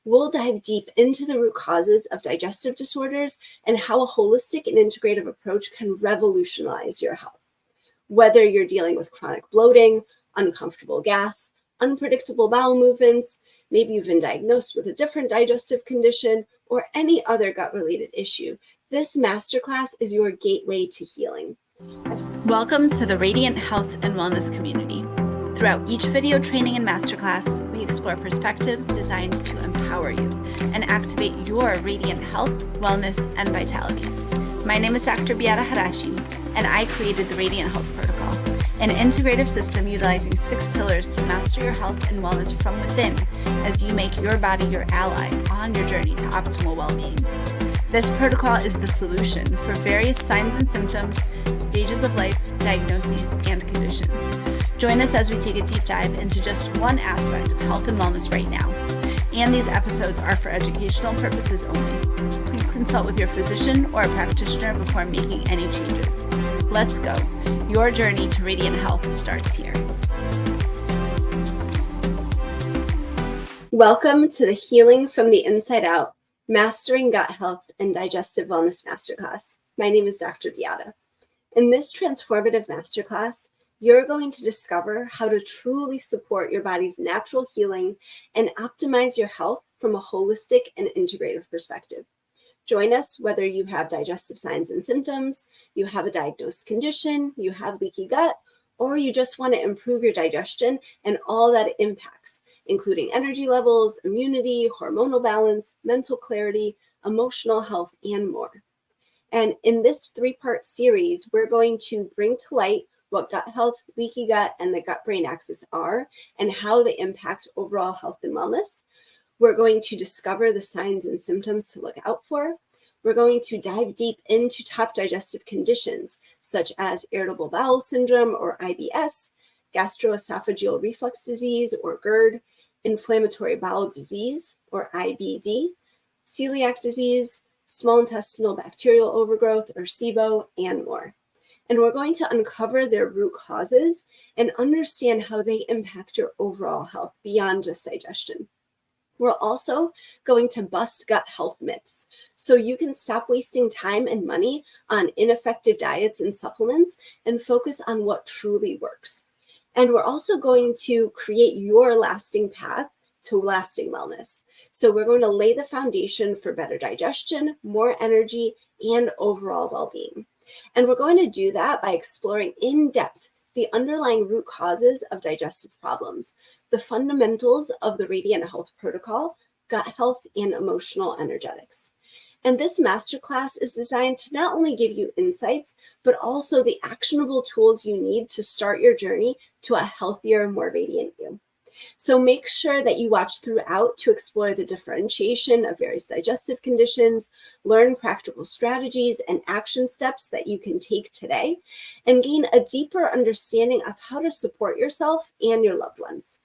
We'll dive deep into the root causes of digestive disorders and how a holistic and integrative approach can revolutionize your health. Whether you're dealing with chronic bloating, uncomfortable gas, unpredictable bowel movements, maybe you've been diagnosed with a different digestive condition, or any other gut-related issue, this masterclass is your gateway to healing. Welcome to the Radiant Health and Wellness community. Throughout each video training and masterclass, we explore perspectives designed to empower you and activate your radiant health, wellness, and vitality. My name is Dr. Beata Harasim, and I created the Radiant Health Protocol, an integrative system utilizing 6 pillars to master your health and wellness from within as you make your body your ally on your journey to optimal well-being. This protocol is the solution for various signs and symptoms, stages of life, diagnoses, and conditions. Join us as we take a deep dive into just one aspect of health and wellness right now. And these episodes are for educational purposes only. Please consult with your physician or a practitioner before making any changes. Let's go. Your journey to radiant health starts here. Welcome to the Healing from the Inside Out Mastering Gut Health and Digestive Wellness Masterclass. My name is Dr. Beata. In this transformative masterclass, you're going to discover how to truly support your body's natural healing and optimize your health from a holistic and integrative perspective. Join us whether you have digestive signs and symptoms, you have a diagnosed condition, you have leaky gut, or you just want to improve your digestion and all that it impacts, including energy levels, immunity, hormonal balance, mental clarity, emotional health, and more. And in this 3-part series, we're going to bring to light what gut health, leaky gut, and the gut-brain axis are and how they impact overall health and wellness. We're going to discover the signs and symptoms to look out for. We're going to dive deep into top digestive conditions such as irritable bowel syndrome or IBS, gastroesophageal reflux disease or GERD, inflammatory bowel disease or IBD, celiac disease, small intestinal bacterial overgrowth or SIBO, and more. And we're going to uncover their root causes and understand how they impact your overall health beyond just digestion. We're also going to bust gut health myths so you can stop wasting time and money on ineffective diets and supplements and focus on what truly works. And we're also going to create your lasting path to lasting wellness. So we're going to lay the foundation for better digestion, more energy, and overall well-being. And we're going to do that by exploring in depth the underlying root causes of digestive problems, the fundamentals of the Radiant Health Protocol, gut health, and emotional energetics. And this masterclass is designed to not only give you insights, but also the actionable tools you need to start your journey to a healthier, more radiant you. So make sure that you watch throughout to explore the differentiation of various digestive conditions, learn practical strategies and action steps that you can take today, and gain a deeper understanding of how to support yourself and your loved ones.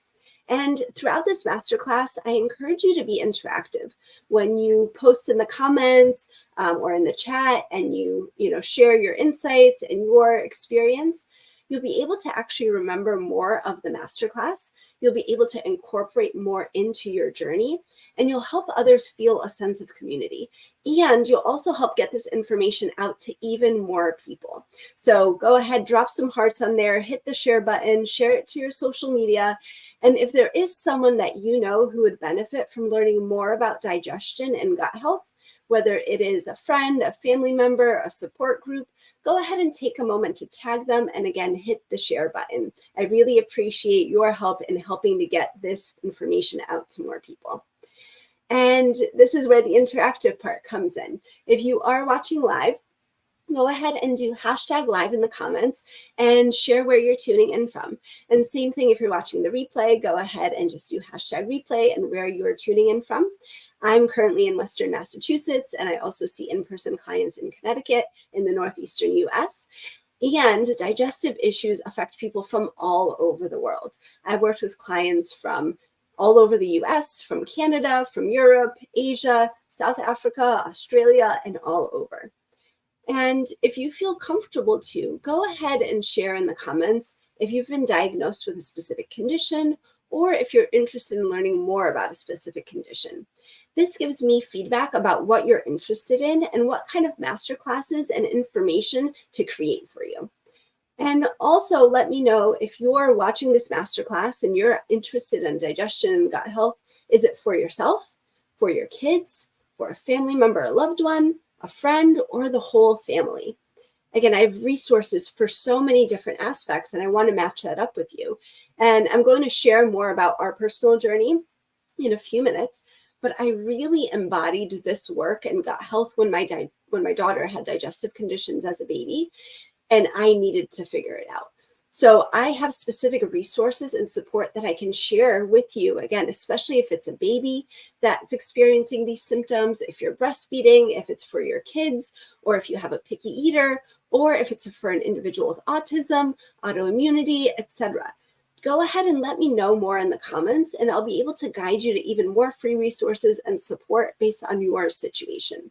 And throughout this masterclass, I encourage you to be interactive. When you post in the comments or in the chat and you share your insights and your experience, you'll be able to actually remember more of the masterclass. You'll be able to incorporate more into your journey, and you'll help others feel a sense of community. And you'll also help get this information out to even more people. So go ahead, drop some hearts on there, hit the share button, share it to your social media. And if there is someone that you know who would benefit from learning more about digestion and gut health, whether it is a friend, a family member, a support group, go ahead and take a moment to tag them and again, hit the share button. I really appreciate your help in helping to get this information out to more people. And this is where the interactive part comes in. If you are watching live, go ahead and do #live in the comments and share where you're tuning in from. And same thing if you're watching the replay, go ahead and just do #replay and where you're tuning in from. I'm currently in Western Massachusetts, and I also see in-person clients in Connecticut in the Northeastern US. And digestive issues affect people from all over the world. I've worked with clients from all over the US, from Canada, from Europe, Asia, South Africa, Australia, and all over. And if you feel comfortable to, go ahead and share in the comments if you've been diagnosed with a specific condition or if you're interested in learning more about a specific condition. This gives me feedback about what you're interested in and what kind of masterclasses and information to create for you. And also let me know if you're watching this masterclass and you're interested in digestion and gut health. Is it for yourself, for your kids, for a family member, a loved one, a friend, or the whole family? Again, I have resources for so many different aspects, and I want to match that up with you. And I'm going to share more about our personal journey in a few minutes, but I really embodied this work and gut health when my daughter had digestive conditions as a baby, and I needed to figure it out. So I have specific resources and support that I can share with you, again, especially if it's a baby that's experiencing these symptoms, if you're breastfeeding, if it's for your kids, or if you have a picky eater, or if it's for an individual with autism, autoimmunity, etc. Go ahead and let me know more in the comments, and I'll be able to guide you to even more free resources and support based on your situation.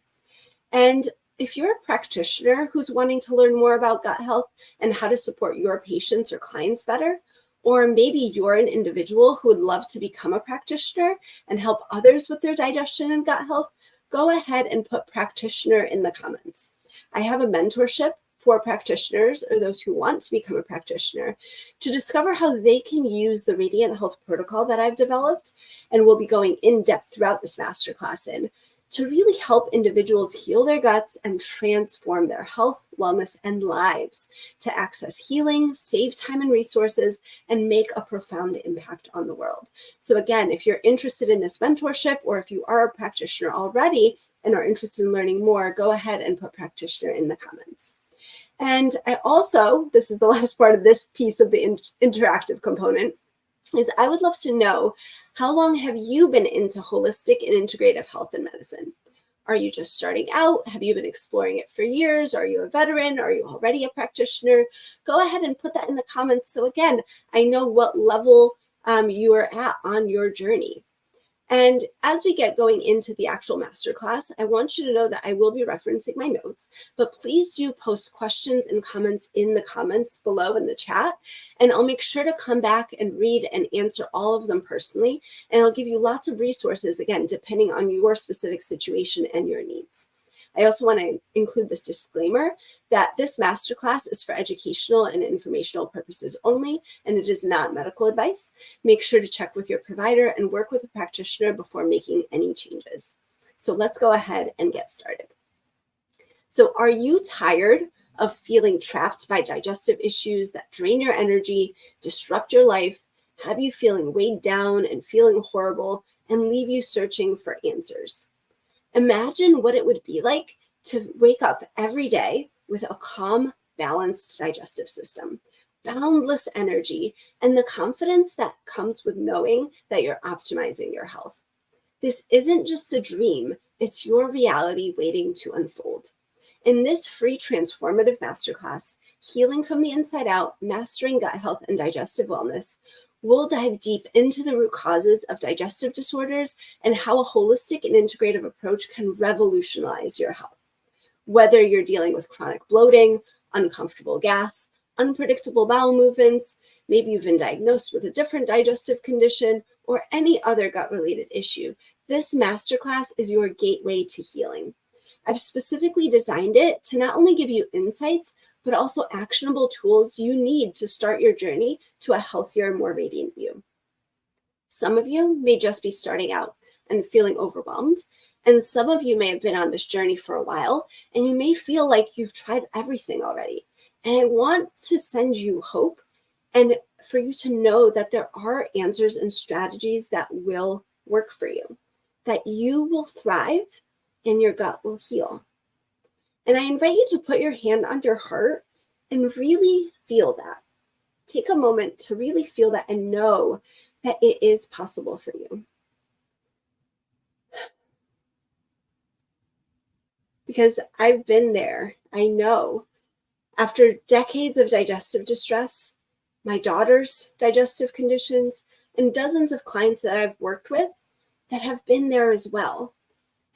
And if you're a practitioner who's wanting to learn more about gut health and how to support your patients or clients better, or maybe you're an individual who would love to become a practitioner and help others with their digestion and gut health, go ahead and put practitioner in the comments. I have a mentorship for practitioners or those who want to become a practitioner to discover how they can use the Radiant Health protocol that I've developed, and we'll be going in depth throughout this masterclass to really help individuals heal their guts and transform their health, wellness, and lives to access healing, save time and resources, and make a profound impact on the world. So again, if you're interested in this mentorship, or if you are a practitioner already and are interested in learning more, go ahead and put practitioner in the comments. And I also, this is the last part of this piece of the interactive component, is I would love to know, how long have you been into holistic and integrative health and medicine? Are you just starting out? Have you been exploring it for years? Are you a veteran? Are you already a practitioner? Go ahead and put that in the comments. So again, I know what level you are at on your journey. And as we get going into the actual masterclass, I want you to know that I will be referencing my notes, but please do post questions and comments in the comments below in the chat, and I'll make sure to come back and read and answer all of them personally, and I'll give you lots of resources, again, depending on your specific situation and your needs. I also want to include this disclaimer that this masterclass is for educational and informational purposes only, and it is not medical advice. Make sure to check with your provider and work with a practitioner before making any changes. So let's go ahead and get started. So are you tired of feeling trapped by digestive issues that drain your energy, disrupt your life, have you feeling weighed down and feeling horrible, and leave you searching for answers? Imagine what it would be like to wake up every day with a calm, balanced digestive system, boundless energy, and the confidence that comes with knowing that you're optimizing your health. This isn't just a dream, it's your reality waiting to unfold. In this free transformative masterclass, Healing from the Inside Out, Mastering Gut Health and Digestive Wellness, we'll dive deep into the root causes of digestive disorders and how a holistic and integrative approach can revolutionize your health. Whether you're dealing with chronic bloating, uncomfortable gas, unpredictable bowel movements, maybe you've been diagnosed with a different digestive condition, or any other gut-related issue, this masterclass is your gateway to healing. I've specifically designed it to not only give you insights, but also actionable tools you need to start your journey to a healthier, more radiant you. Some of you may just be starting out and feeling overwhelmed, and some of you may have been on this journey for a while, and you may feel like you've tried everything already. And I want to send you hope and for you to know that there are answers and strategies that will work for you, that you will thrive and your gut will heal. And I invite you to put your hand on your heart and really feel that. Take a moment to really feel that and know that it is possible for you. Because I've been there. I know. After decades of digestive distress, my daughter's digestive conditions, and dozens of clients that I've worked with that have been there as well.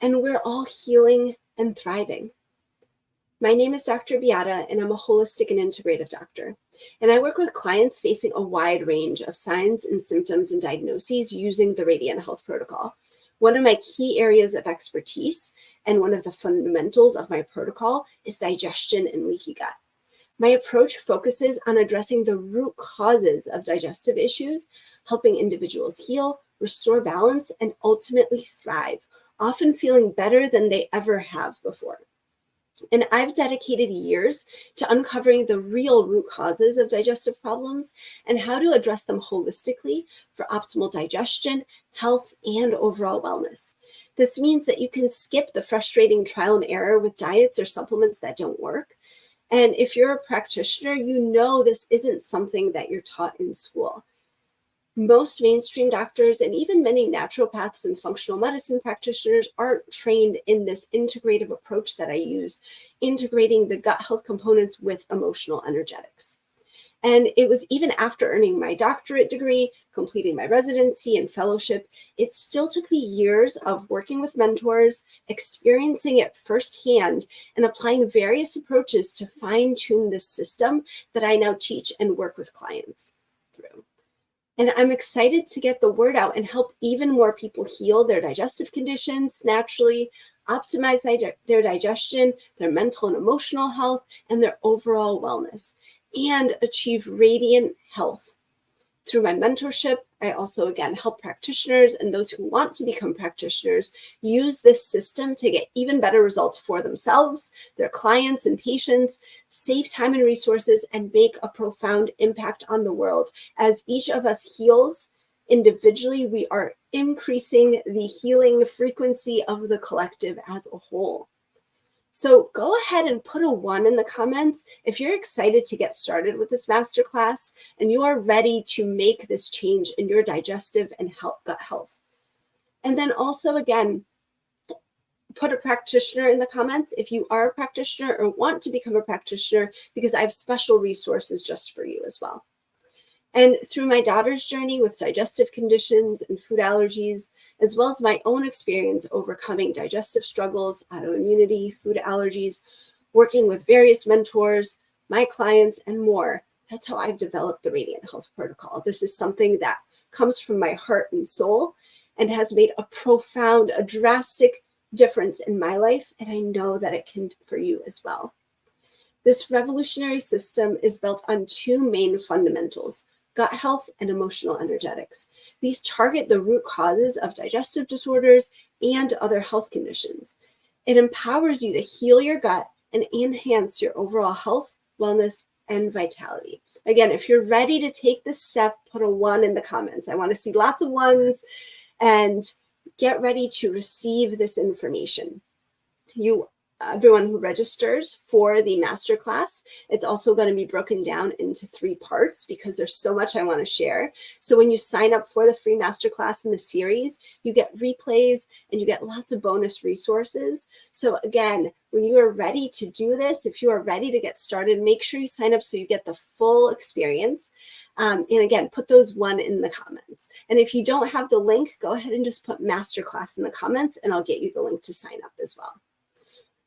And we're all healing and thriving. My name is Dr. Beata, and I'm a holistic and integrative doctor. And I work with clients facing a wide range of signs and symptoms and diagnoses using the Radiant Health Protocol. One of my key areas of expertise and one of the fundamentals of my protocol is digestion and leaky gut. My approach focuses on addressing the root causes of digestive issues, helping individuals heal, restore balance, and ultimately thrive, often feeling better than they ever have before. And I've dedicated years to uncovering the real root causes of digestive problems and how to address them holistically for optimal digestion, health, and overall wellness. This means that you can skip the frustrating trial and error with diets or supplements that don't work. And if you're a practitioner, you know this isn't something that you're taught in school. Most mainstream doctors and even many naturopaths and functional medicine practitioners aren't trained in this integrative approach that I use, integrating the gut health components with emotional energetics. And it was even after earning my doctorate degree, completing my residency and fellowship, it still took me years of working with mentors, experiencing it firsthand, and applying various approaches to fine-tune this system that I now teach and work with clients through. And I'm excited to get the word out and help even more people heal their digestive conditions naturally, optimize their digestion, their mental and emotional health, and their overall wellness, and achieve radiant health. Through my mentorship, I also, again, help practitioners and those who want to become practitioners use this system to get even better results for themselves, their clients and patients, save time and resources, and make a profound impact on the world. As each of us heals individually, we are increasing the healing frequency of the collective as a whole. So go ahead and put a 1 in the comments if you're excited to get started with this masterclass and you are ready to make this change in your digestive and gut health. And then also, again, put a practitioner in the comments if you are a practitioner or want to become a practitioner, because I have special resources just for you as well. And through my daughter's journey with digestive conditions and food allergies, as well as my own experience overcoming digestive struggles, autoimmunity, food allergies, working with various mentors, my clients, and more, that's how I've developed the Radiant Health Protocol. This is something that comes from my heart and soul and has made a profound, a drastic difference in my life, and I know that it can for you as well. This revolutionary system is built on 2 main fundamentals: gut health and emotional energetics. These target the root causes of digestive disorders and other health conditions. It empowers you to heal your gut and enhance your overall health, wellness, and vitality. Again, if you're ready to take this step, put a 1 in the comments. I want to see lots of 1s, and get ready to receive this information. Everyone who registers for the masterclass, it's also going to be broken down into 3 parts because there's so much I want to share. So when you sign up for the free masterclass in the series, you get replays and you get lots of bonus resources. So again, when you are ready to do this, if you are ready to get started, make sure you sign up so you get the full experience. And again, put those 1 in the comments. And if you don't have the link, go ahead and just put masterclass in the comments and I'll get you the link to sign up as well.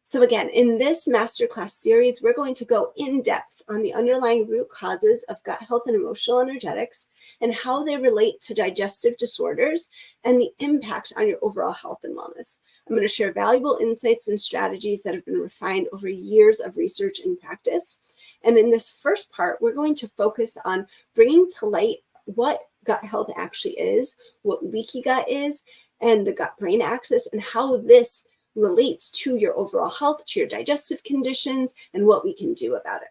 So again, in this masterclass series, we're going to go in depth on the underlying root causes of gut health and emotional energetics and how they relate to digestive disorders and the impact on your overall health and wellness. I'm going to share valuable insights and strategies that have been refined over years of research and practice. And in this first part, we're going to focus on bringing to light what gut health actually is, what leaky gut is, and the gut-brain axis, and how this relates to your overall health, to your digestive conditions, and what we can do about it.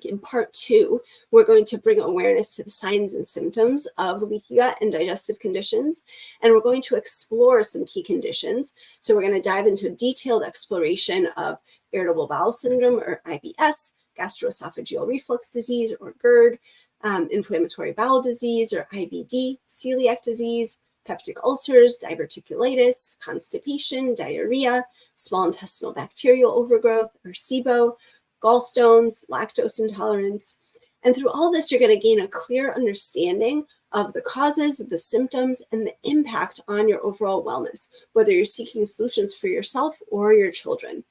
In part 2, we're going to bring awareness to the signs and symptoms of leaky gut and digestive conditions, and we're going to explore some key conditions. So we're going to dive into a detailed exploration of irritable bowel syndrome, or IBS, gastroesophageal reflux disease, or GERD, inflammatory bowel disease, or IBD, celiac disease, peptic ulcers, diverticulitis, constipation, diarrhea, small intestinal bacterial overgrowth, or SIBO, gallstones, lactose intolerance. And through all this, you're going to gain a clear understanding of the causes, the symptoms, and the impact on your overall wellness, whether you're seeking solutions for yourself or your children.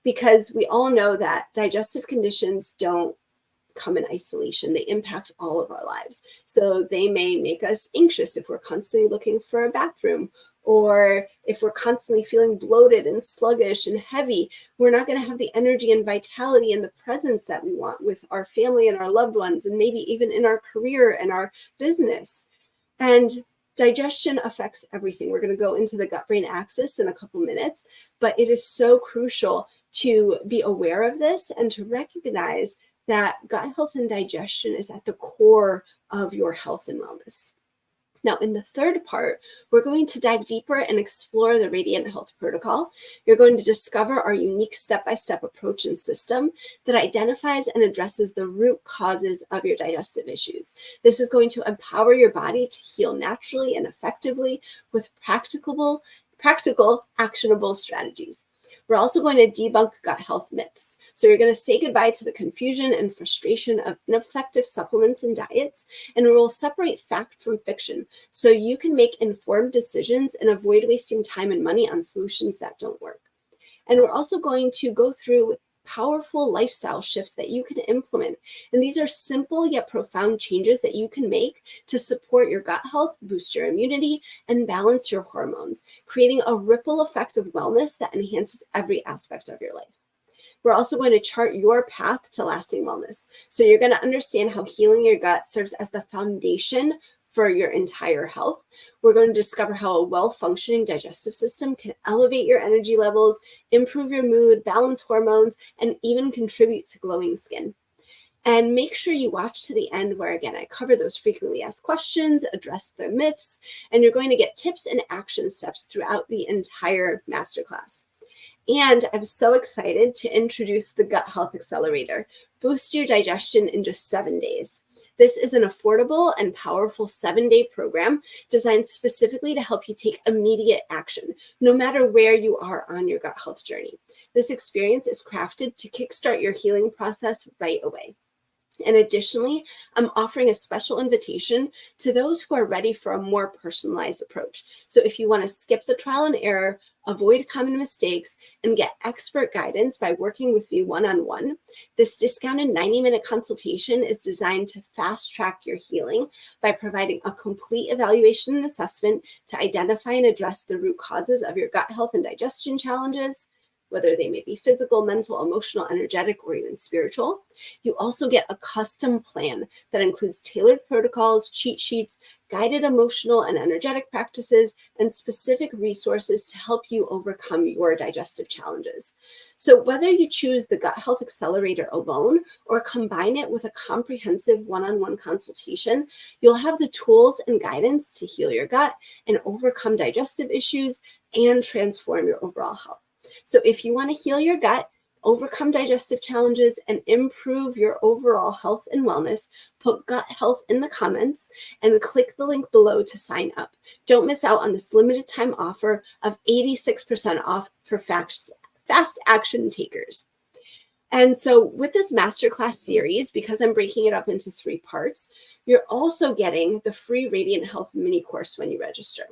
Because we all know that digestive conditions don't come in isolation. They impact all of our lives. So they may make us anxious if we're constantly looking for a bathroom, or if we're constantly feeling bloated and sluggish and heavy. We're not going to have the energy and vitality and the presence that we want with our family and our loved ones, and maybe even in our career and our business. And digestion affects everything. We're going to go into the gut-brain axis in a couple minutes, but it is so crucial to be aware of this and to recognize that gut health and digestion is at the core of your health and wellness. Now, in the third part, we're going to dive deeper and explore the Radiant Health Protocol. You're going to discover our unique step-by-step approach and system that identifies and addresses the root causes of your digestive issues. This is going to empower your body to heal naturally and effectively with practical, actionable strategies. We're also going to debunk gut health myths. So you're going to say goodbye to the confusion and frustration of ineffective supplements and diets, and we will separate fact from fiction so you can make informed decisions and avoid wasting time and money on solutions that don't work. And we're also going to go through powerful lifestyle shifts that you can implement. And these are simple yet profound changes that you can make to support your gut health, boost your immunity, and balance your hormones, creating a ripple effect of wellness that enhances every aspect of your life. We're also going to chart your path to lasting wellness. So you're going to understand how healing your gut serves as the foundation for your entire health. We're going to discover how a well-functioning digestive system can elevate your energy levels, improve your mood, balance hormones, and even contribute to glowing skin. And make sure you watch to the end where, again, I cover those frequently asked questions, address the myths, and you're going to get tips and action steps throughout the entire masterclass. And I'm so excited to introduce the Gut Health Accelerator. Boost your digestion in just 7 days. This is an affordable and powerful 7-day program designed specifically to help you take immediate action, no matter where you are on your gut health journey. This experience is crafted to kickstart your healing process right away. And additionally, I'm offering a special invitation to those who are ready for a more personalized approach. So if you want to skip the trial and error, avoid common mistakes, and get expert guidance by working with me one-on-one, this discounted 90-minute consultation is designed to fast-track your healing by providing a complete evaluation and assessment to identify and address the root causes of your gut health and digestion challenges, whether they may be physical, mental, emotional, energetic, or even spiritual. You also get a custom plan that includes tailored protocols, cheat sheets, guided emotional and energetic practices, and specific resources to help you overcome your digestive challenges. So whether you choose the Gut Health Accelerator alone or combine it with a comprehensive one-on-one consultation, you'll have the tools and guidance to heal your gut and overcome digestive issues and transform your overall health. So if you want to heal your gut, overcome digestive challenges, and improve your overall health and wellness, put gut health in the comments and click the link below to sign up. Don't miss out on this limited time offer of 86% off for fast action takers. And so with this masterclass series, because I'm breaking it up into 3 parts, you're also getting the free Radiant Health mini course when you register.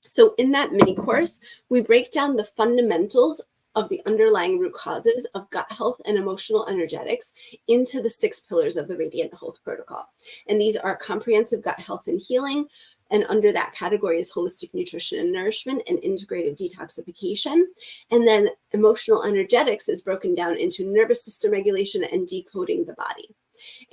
So in that mini course, we break down the fundamentals of the underlying root causes of gut health and emotional energetics into the 6 pillars of the Radiant Health Protocol. And these are comprehensive gut health and healing. And under that category is holistic nutrition and nourishment and integrative detoxification. And then emotional energetics is broken down into nervous system regulation and decoding the body.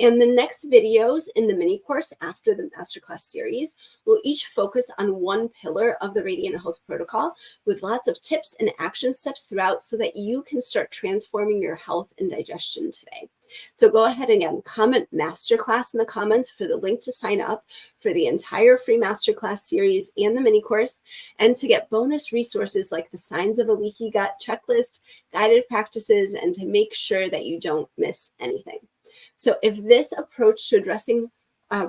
And the next videos in the mini course after the masterclass series will each focus on one pillar of the Radiant Health Protocol with lots of tips and action steps throughout so that you can start transforming your health and digestion today. So go ahead and again, comment masterclass in the comments for the link to sign up for the entire free masterclass series and the mini course, and to get bonus resources like the signs of a leaky gut checklist, guided practices, and to make sure that you don't miss anything. So if this approach to addressing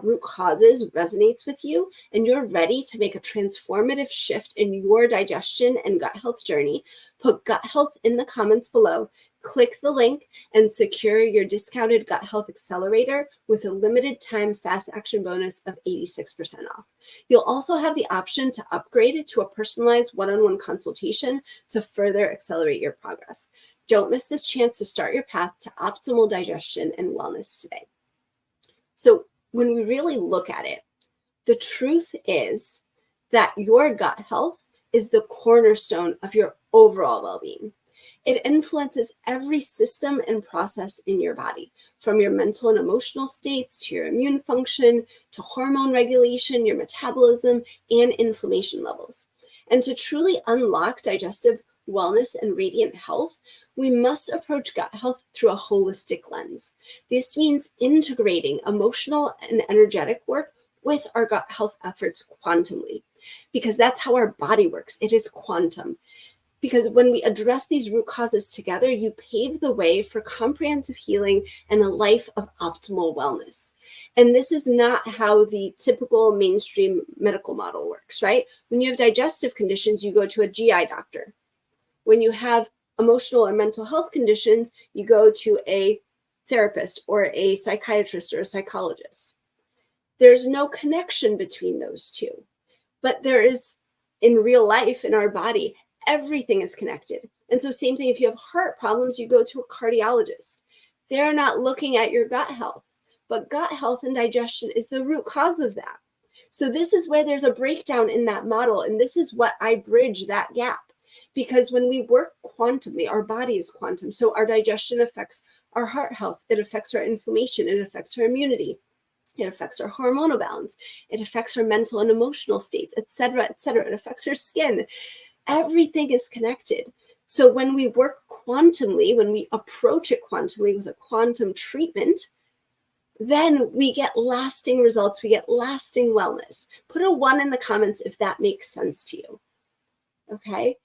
root causes resonates with you and you're ready to make a transformative shift in your digestion and gut health journey, put gut health in the comments below, click the link, and secure your discounted Gut Health Accelerator with a limited time fast action bonus of 86% off. You'll also have the option to upgrade to a personalized one-on-one consultation to further accelerate your progress. Don't miss this chance to start your path to optimal digestion and wellness today. So when we really look at it, the truth is that your gut health is the cornerstone of your overall well-being. It influences every system and process in your body, from your mental and emotional states to your immune function, to hormone regulation, your metabolism, and inflammation levels. And to truly unlock digestive wellness and radiant health, we must approach gut health through a holistic lens. This means integrating emotional and energetic work with our gut health efforts quantumly, because that's how our body works. It is quantum. Because when we address these root causes together, you pave the way for comprehensive healing and a life of optimal wellness. And this is not how the typical mainstream medical model works, right? When you have digestive conditions, you go to a GI doctor. When you have emotional or mental health conditions, you go to a therapist or a psychiatrist or a psychologist. There's no connection between those two, but there is in real life, in our body, everything is connected. And so same thing, if you have heart problems, you go to a cardiologist. They're not looking at your gut health, but gut health and digestion is the root cause of that. So this is where there's a breakdown in that model. And this is what I bridge that gap. Because when we work quantumly, our body is quantum. So our digestion affects our heart health. It affects our inflammation. It affects our immunity. It affects our hormonal balance. It affects our mental and emotional states, et cetera, et cetera. It affects our skin. Everything is connected. So when we work quantumly, when we approach it quantumly with a quantum treatment, then we get lasting results. We get lasting wellness. Put a 1 in the comments if that makes sense to you. Okay?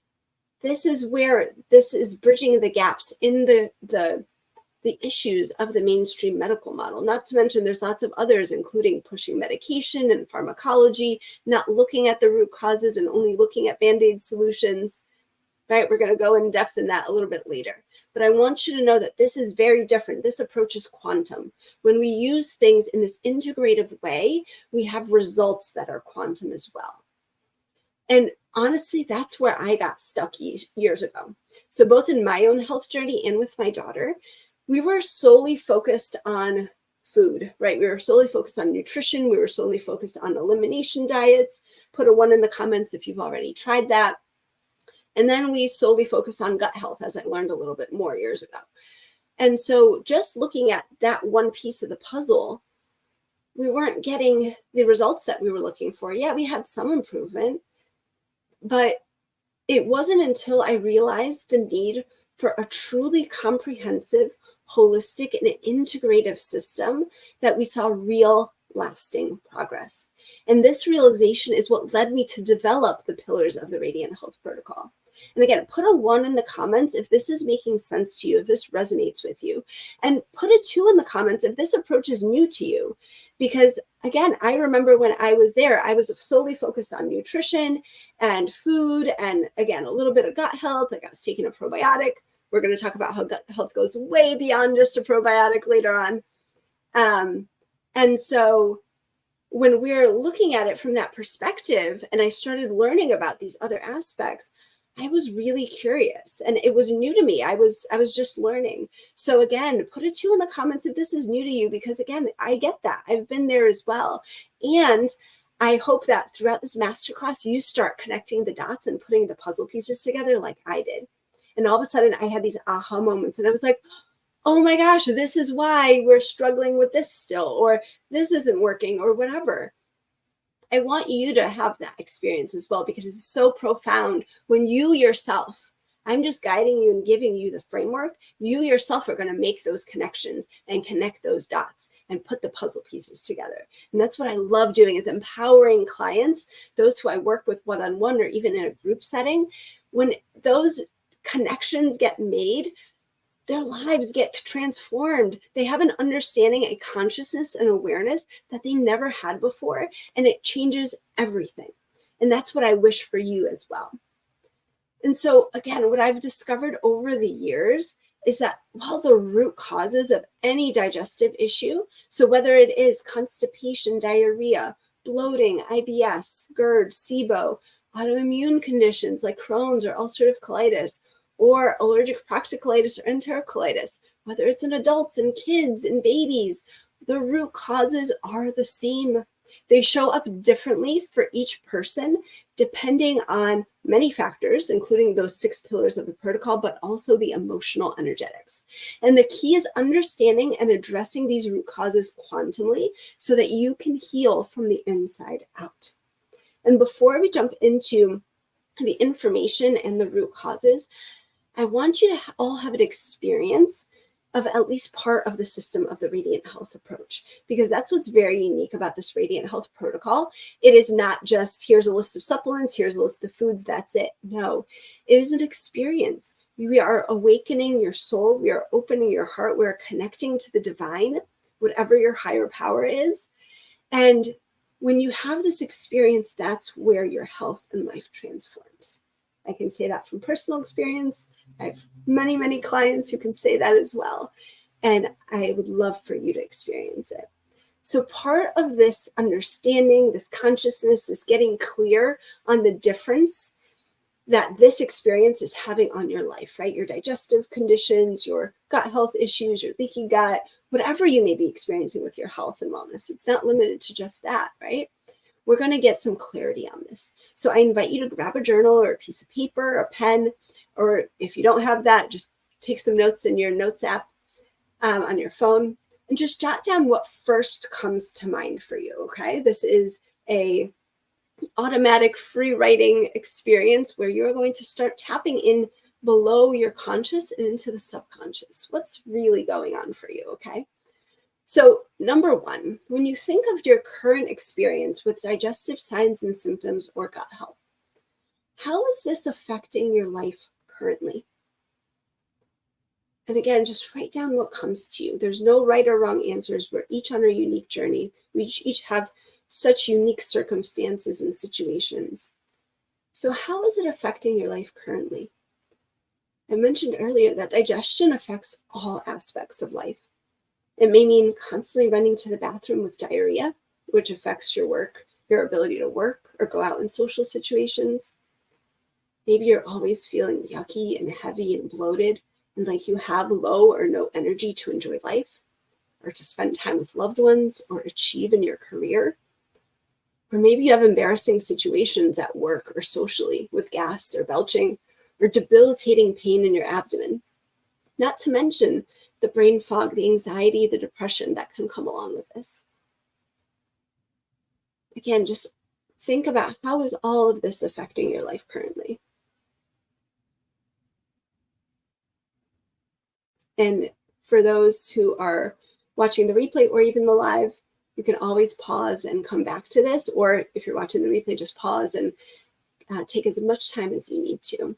This is where this is bridging the gaps in the issues of the mainstream medical model. Not to mention there's lots of others, including pushing medication and pharmacology, not looking at the root causes and only looking at Band-Aid solutions, right? We're going to go in depth in that a little bit later. But I want you to know that this is very different. This approach is quantum. When we use things in this integrative way, we have results that are quantum as well. And honestly, that's where I got stuck years ago. So both in my own health journey and with my daughter, we were solely focused on food, right? We were solely focused on nutrition. We were solely focused on elimination diets. Put a 1 in the comments if you've already tried that. And then we solely focused on gut health, as I learned a little bit more years ago. And so just looking at that one piece of the puzzle, we weren't getting the results that we were looking for. Yeah, we had some improvement, but it wasn't until I realized the need for a truly comprehensive, holistic, and integrative system that we saw real lasting progress. And this realization is what led me to develop the pillars of the Radiant Health Protocol. And again, put a 1 in the comments if this is making sense to you, if this resonates with you. And put a 2 in the comments if this approach is new to you. Because again, I remember when I was there, I was solely focused on nutrition and food, and again, a little bit of gut health. Like I was taking a probiotic. We're going to talk about how gut health goes way beyond just a probiotic later on. And so when we're looking at it from that perspective, and I started learning about these other aspects, I was really curious, and it was new to me. I was just learning. So again, put a 2 in the comments if this is new to you, because again, I get that. I've been there as well. And I hope that throughout this masterclass, you start connecting the dots and putting the puzzle pieces together like I did. And all of a sudden I had these aha moments, and I was like, oh my gosh, this is why we're struggling with this still, or this isn't working, or whatever. I want you to have that experience as well, because it's so profound when you yourself, I'm just guiding you and giving you the framework, you yourself are going to make those connections and connect those dots and put the puzzle pieces together. And that's what I love doing, is empowering clients, those who I work with one-on-one or even in a group setting. When those connections get made, their lives get transformed. They have an understanding, a consciousness, and awareness that they never had before, and it changes everything. And that's what I wish for you as well. And so again, what I've discovered over the years is that while the root causes of any digestive issue, so whether it is constipation, diarrhea, bloating, IBS, GERD, SIBO, autoimmune conditions like Crohn's or ulcerative colitis, or allergic procticulitis or enterocolitis, whether it's in adults and kids and babies, the root causes are the same. They show up differently for each person, depending on many factors, including those 6 pillars of the protocol, but also the emotional energetics. And the key is understanding and addressing these root causes quantumly so that you can heal from the inside out. And before we jump into the information and the root causes, I want you to all have an experience of at least part of the system of the Radiant Health approach, because that's what's very unique about this Radiant Health protocol. It is not just, here's a list of supplements, here's a list of foods, that's it. No, it is an experience. We are awakening your soul, we are opening your heart, we're connecting to the divine, whatever your higher power is. And when you have this experience, that's where your health and life transforms. I can say that from personal experience. I have many, many clients who can say that as well. And I would love for you to experience it. So part of this understanding, this consciousness, this getting clear on the difference that this experience is having on your life, right? Your digestive conditions, your gut health issues, your leaky gut, whatever you may be experiencing with your health and wellness. It's not limited to just that, right? We're going to get some clarity on this. So I invite you to grab a journal or a piece of paper, a pen, or if you don't have that, just take some notes in your notes app on your phone and just jot down what first comes to mind for you, okay? This is a automatic free writing experience where you're going to start tapping in below your conscious and into the subconscious. What's really going on for you, okay? So number one, when you think of your current experience with digestive signs and symptoms or gut health, how is this affecting your life currently? And again, just write down what comes to you. There's no right or wrong answers. We're each on our unique journey. We each have such unique circumstances and situations. So how is it affecting your life currently? I mentioned earlier that digestion affects all aspects of life. It may mean constantly running to the bathroom with diarrhea, which affects your work, your ability to work or go out in social situations. Maybe you're always feeling yucky and heavy and bloated and like you have low or no energy to enjoy life or to spend time with loved ones or achieve in your career. Or maybe you have embarrassing situations at work or socially with gas or belching or debilitating pain in your abdomen. Not to mention the brain fog, the anxiety, the depression that can come along with this. Again, just think about how is all of this affecting your life currently? And for those who are watching the replay or even the live, you can always pause and come back to this. Or if you're watching the replay, just pause and take as much time as you need to.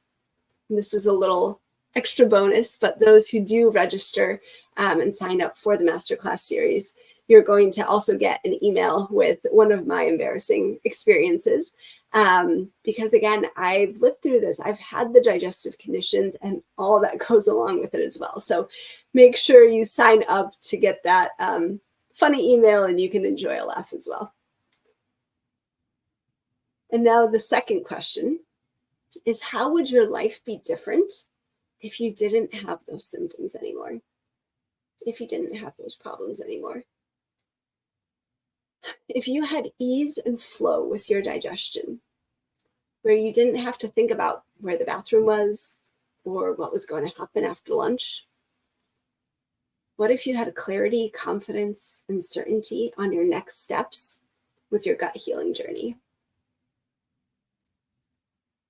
And this is a little extra bonus, but those who do register and sign up for the Masterclass series, you're going to also get an email with one of my embarrassing experiences. Because again, I've lived through this. I've had the digestive conditions and all that goes along with it as well. So make sure you sign up to get that funny email and you can enjoy a laugh as well. And now the second question is, how would your life be different if you didn't have those symptoms anymore? If you didn't have those problems anymore? If you had ease and flow with your digestion, where you didn't have to think about where the bathroom was or what was going to happen after lunch? What if you had clarity, confidence, and certainty on your next steps with your gut healing journey?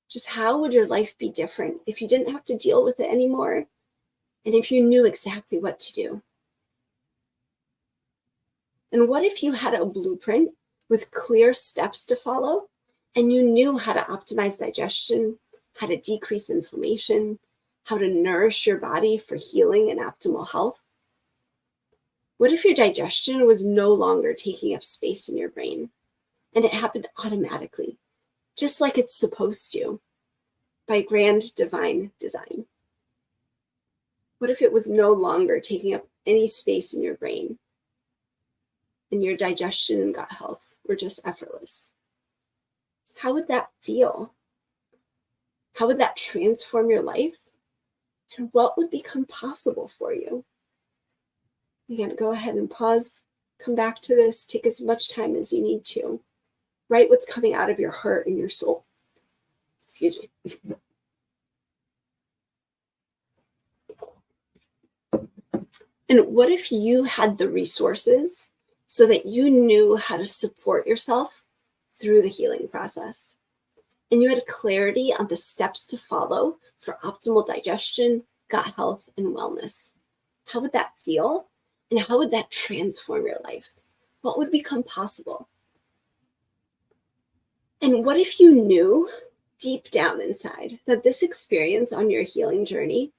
Just how would your life be different if you didn't have to deal with it anymore and if you knew exactly what to do? And what if you had a blueprint with clear steps to follow and you knew how to optimize digestion, how to decrease inflammation, how to nourish your body for healing and optimal health? What if your digestion was no longer taking up space in your brain and it happened automatically, just like it's supposed to, by grand divine design? What if it was no longer taking up any space in your brain and your digestion and gut health were just effortless? How would that feel? How would that transform your life? And what would become possible for you? Again, go ahead and pause, come back to this, take as much time as you need to. Write what's coming out of your heart and your soul. Excuse me. And what if you had the resources so that you knew how to support yourself through the healing process? And you had clarity on the steps to follow for optimal digestion, gut health, and wellness. How would that feel? And how would that transform your life? What would become possible? And what if you knew deep down inside that this experience on your healing journey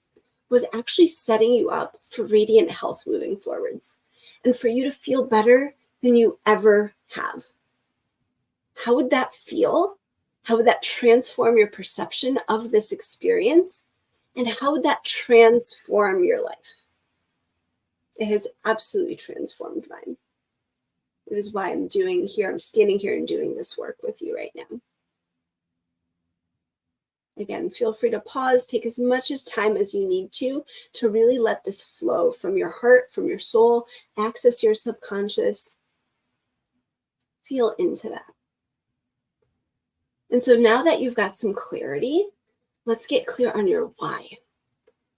was actually setting you up for radiant health moving forwards and for you to feel better than you ever have? How would that feel? How would that transform your perception of this experience? And how would that transform your life? It has absolutely transformed mine. It is why I'm standing here and doing this work with you right now. Again, feel free to pause, take as much time as you need to really let this flow from your heart, from your soul, access your subconscious. Feel into that. And so now that you've got some clarity, let's get clear on your why.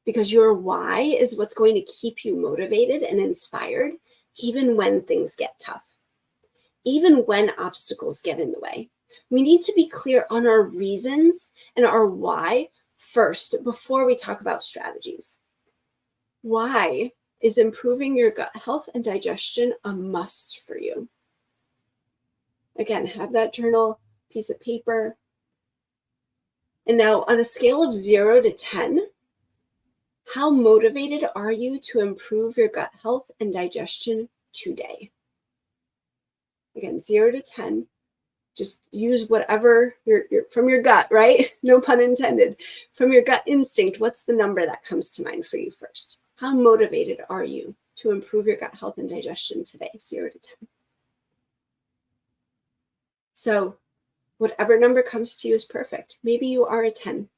Because your why is what's going to keep you motivated and inspired, even when things get tough, even when obstacles get in the way. We need to be clear on our reasons and our why first before we talk about strategies. Why is improving your gut health and digestion a must for you? Again, have that journal, piece of paper. And now on a scale of 0 to 10, how motivated are you to improve your gut health and digestion today? Again, 0 to 10. Just use whatever from your gut, right? No pun intended. From your gut instinct, what's the number that comes to mind for you first? How motivated are you to improve your gut health and digestion today? 0 to 10. So whatever number comes to you is perfect. Maybe you are a 10.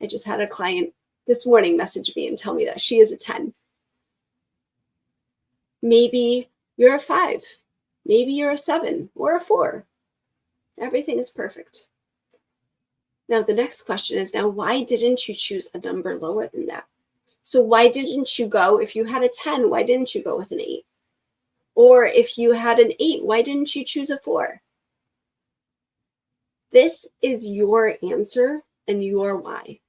I just had a client this morning message me and tell me that she is a 10. Maybe you're a 5. Maybe you're a 7 or a 4. Everything is perfect. Now, the next question is, why didn't you choose a number lower than that? So why didn't you go, if you had a 10, why didn't you go with an 8? Or if you had an 8, why didn't you choose a 4? This is your answer and your why.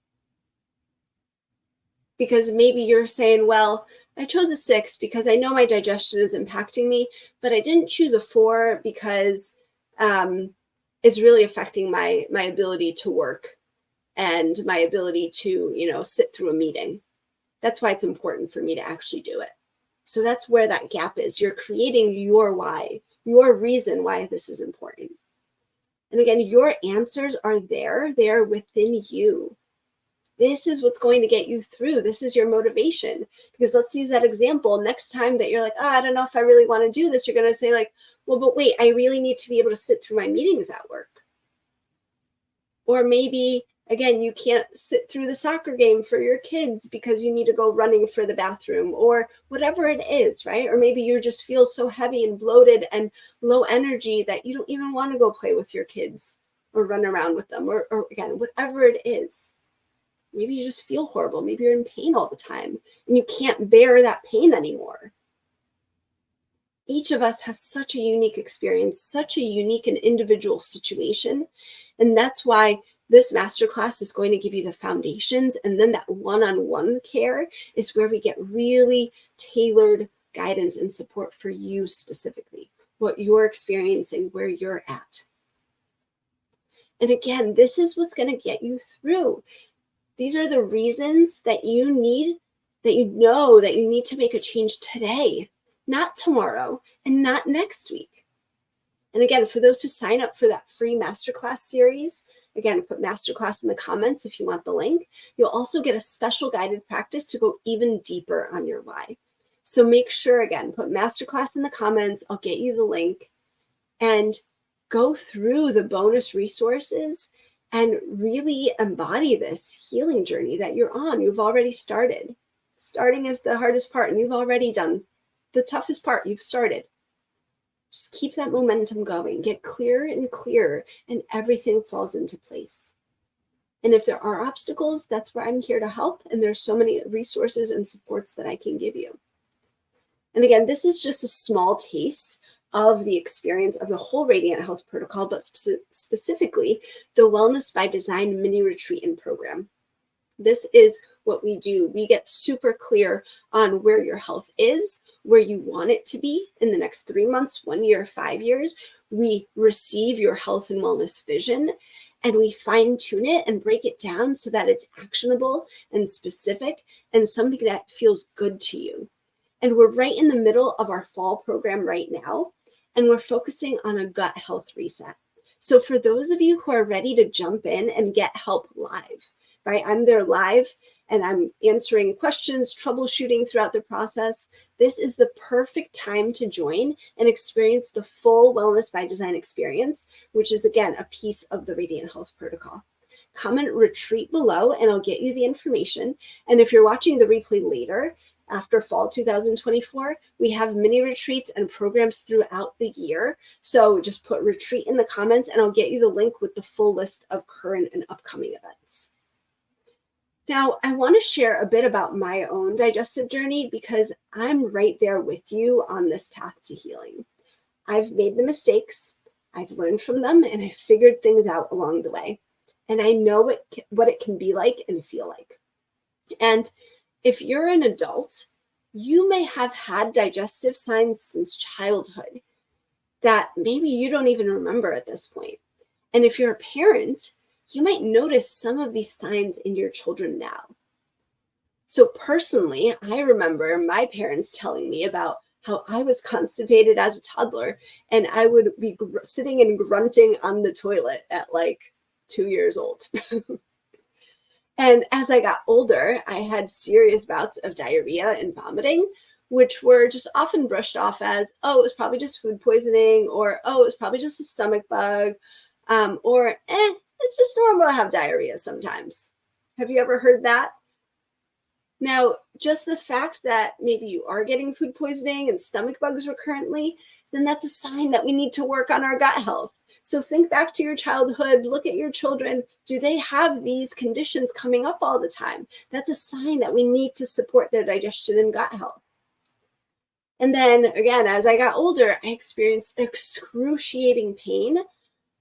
Because maybe you're saying, well, I chose a 6 because I know my digestion is impacting me, but I didn't choose a 4 because it's really affecting my ability to work and my ability to, sit through a meeting. That's why it's important for me to actually do it. So that's where that gap is. You're creating your why, your reason why this is important. And again, your answers are there. They are within you. This is what's going to get you through. This is your motivation. Because let's use that example. Next time that you're like, I don't know if I really want to do this, you're going to say like, well, but wait, I really need to be able to sit through my meetings at work. Or maybe, again, you can't sit through the soccer game for your kids because you need to go running for the bathroom or whatever it is, right? Or maybe you just feel so heavy and bloated and low energy that you don't even want to go play with your kids or run around with them or again, whatever it is. Maybe you just feel horrible. Maybe you're in pain all the time and you can't bear that pain anymore. Each of us has such a unique experience, such a unique and individual situation. And that's why this masterclass is going to give you the foundations. And then that one-on-one care is where we get really tailored guidance and support for you specifically, what you're experiencing, where you're at. And again, this is what's going to get you through. These are the reasons that you need, that you know that you need to make a change today, not tomorrow and not next week. And again, for those who sign up for that free masterclass series, again, put masterclass in the comments if you want the link. You'll also get a special guided practice to go even deeper on your why. So make sure, again, put masterclass in the comments. I'll get you the link and go through the bonus resources and really embody this healing journey that you're on. You've already started. Starting is the hardest part, and you've already done the toughest part. You've started. Just keep that momentum going. Get clearer and clearer, and everything falls into place. And if there are obstacles, that's where I'm here to help. And there's so many resources and supports that I can give you. And again, this is just a small taste of the experience of the whole Radiant Health protocol, but specifically the Wellness by Design mini retreat and program. This is what we do. We get super clear on where your health is, where you want it to be in the next 3 months, 1 year, 5 years. We receive your health and wellness vision, and we fine tune it and break it down so that it's actionable and specific and something that feels good to you. And we're right in the middle of our fall program right now, and we're focusing on a gut health reset. So for those of you who are ready to jump in and get help live, right? I'm there live and I'm answering questions, troubleshooting throughout the process. This is the perfect time to join and experience the full Wellness by Design experience, which is, again, a piece of the Radiant Health protocol. Comment retreat below and I'll get you the information. And if you're watching the replay later, after fall 2024, we have mini retreats and programs throughout the year. So just put retreat in the comments and I'll get you the link with the full list of current and upcoming events. Now, I want to share a bit about my own digestive journey because I'm right there with you on this path to healing. I've made the mistakes, I've learned from them, and I've figured things out along the way. And I know what it can be like and feel like. And if you're an adult, you may have had digestive signs since childhood that maybe you don't even remember at this point. And if you're a parent, you might notice some of these signs in your children now. So personally, I remember my parents telling me about how I was constipated as a toddler, and I would be sitting and grunting on the toilet at like 2 years old. And as I got older, I had serious bouts of diarrhea and vomiting, which were just often brushed off as, oh, it was probably just food poisoning, or, oh, it was probably just a stomach bug, or, it's just normal to have diarrhea sometimes. Have you ever heard that? Now, just the fact that maybe you are getting food poisoning and stomach bugs recurrently, then that's a sign that we need to work on our gut health. So think back to your childhood, look at your children. Do they have these conditions coming up all the time? That's a sign that we need to support their digestion and gut health. And then again, as I got older, I experienced excruciating pain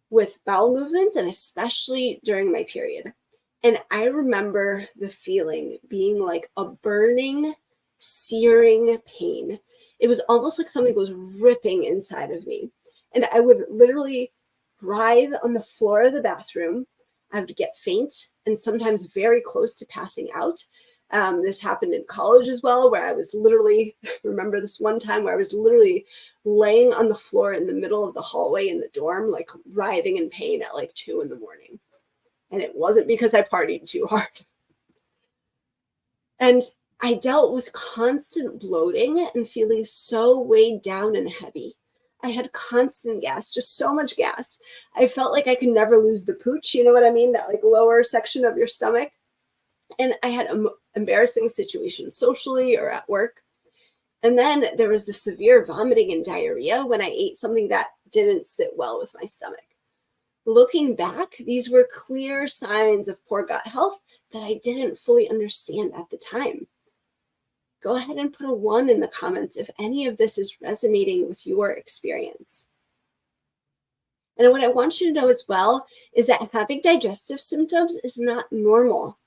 with bowel movements, and especially during my period. And I remember the feeling being like a burning, searing pain. It was almost like something was ripping inside of me. And I would literally writhe on the floor of the bathroom. I would get faint and sometimes very close to passing out. This happened in college as well, where I was literally, remember this one time where I was literally laying on the floor in the middle of the hallway in the dorm, like writhing in pain at like 2 a.m. And it wasn't because I partied too hard. And I dealt with constant bloating and feeling so weighed down and heavy. I had constant gas, just so much gas. I felt like I could never lose the pooch. You know what I mean? That like lower section of your stomach. And I had embarrassing situations socially or at work. And then there was the severe vomiting and diarrhea when I ate something that didn't sit well with my stomach. Looking back, these were clear signs of poor gut health that I didn't fully understand at the time. Go ahead and put a 1 in the comments if any of this is resonating with your experience. And what I want you to know as well is that having digestive symptoms is not normal.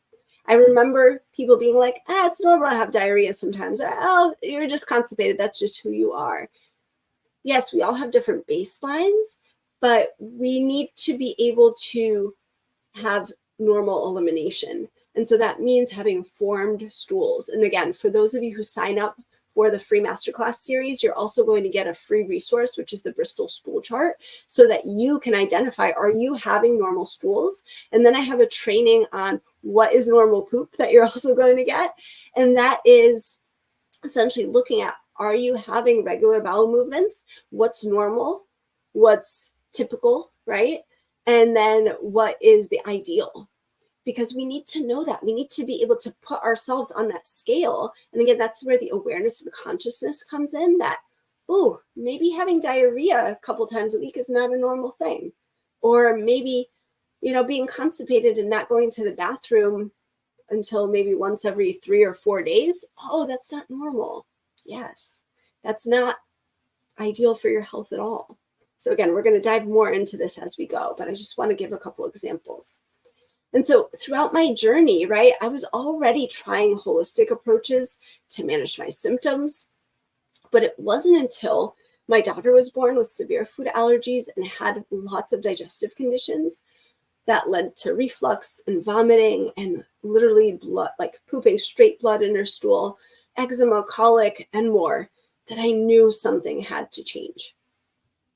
I remember people being like, it's normal to have diarrhea sometimes. Or, oh, you're just constipated. That's just who you are. Yes, we all have different baselines, but we need to be able to have normal elimination. And so that means having formed stools. And again, for those of you who sign up for the free masterclass series, you're also going to get a free resource, which is the Bristol stool chart, so that you can identify, are you having normal stools? And then I have a training on what is normal poop that you're also going to get. And that is essentially looking at, are you having regular bowel movements? What's normal? What's typical, right? And then what is the ideal? Because we need to know that. We need to be able to put ourselves on that scale. And again, that's where the awareness and consciousness comes in, that, oh, maybe having diarrhea a couple times a week is not a normal thing. Or maybe, being constipated and not going to the bathroom until maybe once every 3 or 4 days. Oh, that's not normal. Yes, that's not ideal for your health at all. So again, we're going to dive more into this as we go, but I just want to give a couple examples. And so throughout my journey, right, I was already trying holistic approaches to manage my symptoms, but it wasn't until my daughter was born with severe food allergies and had lots of digestive conditions that led to reflux and vomiting and literally blood, like pooping straight blood in her stool, eczema, colic, and more, that I knew something had to change.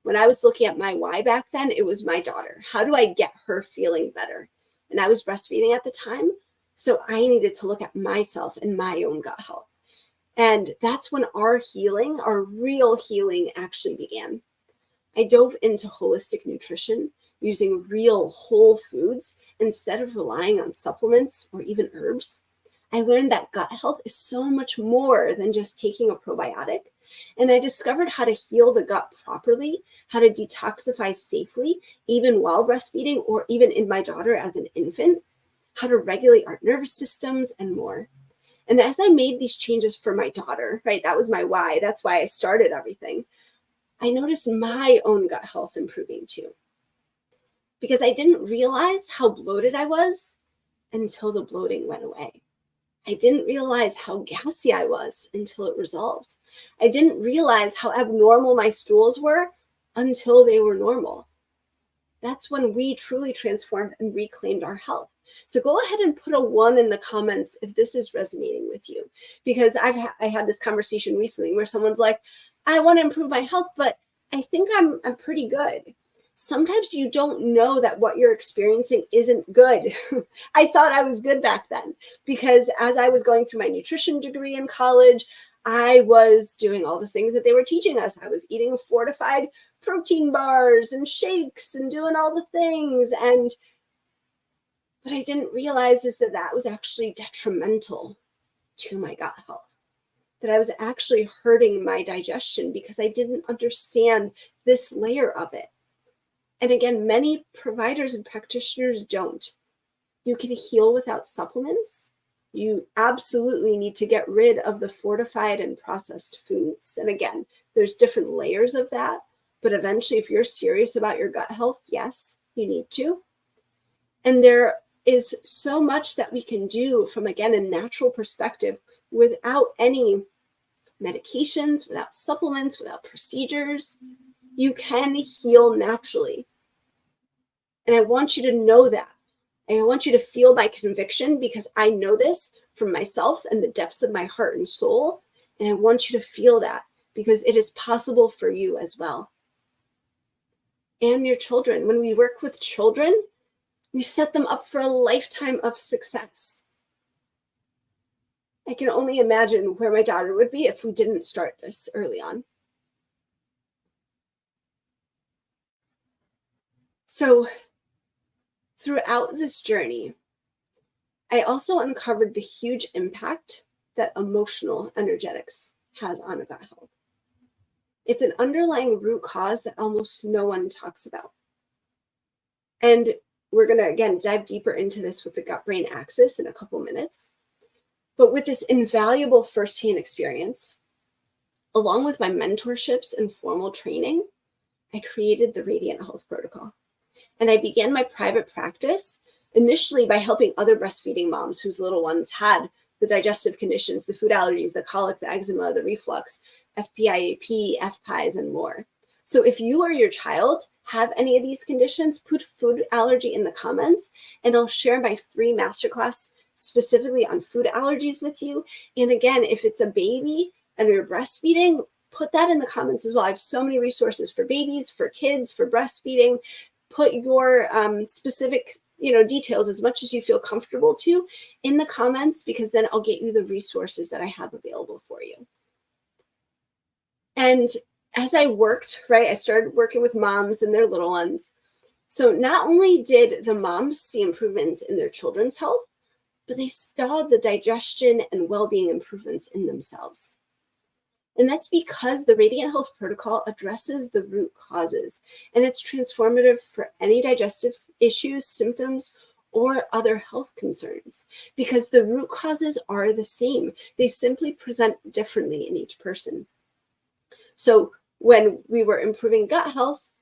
When I was looking at my why back then, it was my daughter. How do I get her feeling better? And I was breastfeeding at the time, so I needed to look at myself and my own gut health. And that's when our healing, our real healing, actually began. I dove into holistic nutrition using real whole foods instead of relying on supplements or even herbs. I learned that gut health is so much more than just taking a probiotic. And I discovered how to heal the gut properly, how to detoxify safely, even while breastfeeding or even in my daughter as an infant, how to regulate our nervous systems and more. And as I made these changes for my daughter, right, that was my why. That's why I started everything. I noticed my own gut health improving too, because I didn't realize how bloated I was until the bloating went away. I didn't realize how gassy I was until it resolved. I didn't realize how abnormal my stools were until they were normal. That's when we truly transformed and reclaimed our health. So go ahead and put a 1 in the comments if this is resonating with you, because I had this conversation recently where someone's like, I want to improve my health, but I think I'm pretty good. Sometimes you don't know that what you're experiencing isn't good. I thought I was good back then because as I was going through my nutrition degree in college, I was doing all the things that they were teaching us. I was eating fortified protein bars and shakes and doing all the things. And what I didn't realize is that that was actually detrimental to my gut health, that I was actually hurting my digestion because I didn't understand this layer of it. And again, many providers and practitioners don't. You can heal without supplements. You absolutely need to get rid of the fortified and processed foods. And again, there's different layers of that. But eventually, if you're serious about your gut health, yes, you need to. And there is so much that we can do from, again, a natural perspective without any medications, without supplements, without procedures. You can heal naturally. And I want you to know that. And I want you to feel my conviction because I know this from myself and the depths of my heart and soul. And I want you to feel that because it is possible for you as well. And your children. When we work with children, we set them up for a lifetime of success. I can only imagine where my daughter would be if we didn't start this early on. So throughout this journey, I also uncovered the huge impact that emotional energetics has on gut health. It's an underlying root cause that almost no one talks about. And we're going to, again, dive deeper into this with the gut-brain axis in a couple minutes. But with this invaluable firsthand experience, along with my mentorships and formal training, I created the Radiant Health Protocol. And I began my private practice initially by helping other breastfeeding moms whose little ones had the digestive conditions, the food allergies, the colic, the eczema, the reflux, FPIAP, FPIES, and more. So if you or your child have any of these conditions, put food allergy in the comments, and I'll share my free masterclass specifically on food allergies with you. And again, if it's a baby and you're breastfeeding, put that in the comments as well. I have so many resources for babies, for kids, for breastfeeding. Put your specific details as much as you feel comfortable to in the comments, because then I'll get you the resources that I have available for you. And as I worked, right, I started working with moms and their little ones. So not only did the moms see improvements in their children's health, but they saw the digestion and well-being improvements in themselves. And that's because the Radiant Health Protocol addresses the root causes, and it's transformative for any digestive issues, symptoms, or other health concerns, because the root causes are the same. They simply present differently in each person. So when we were improving gut health,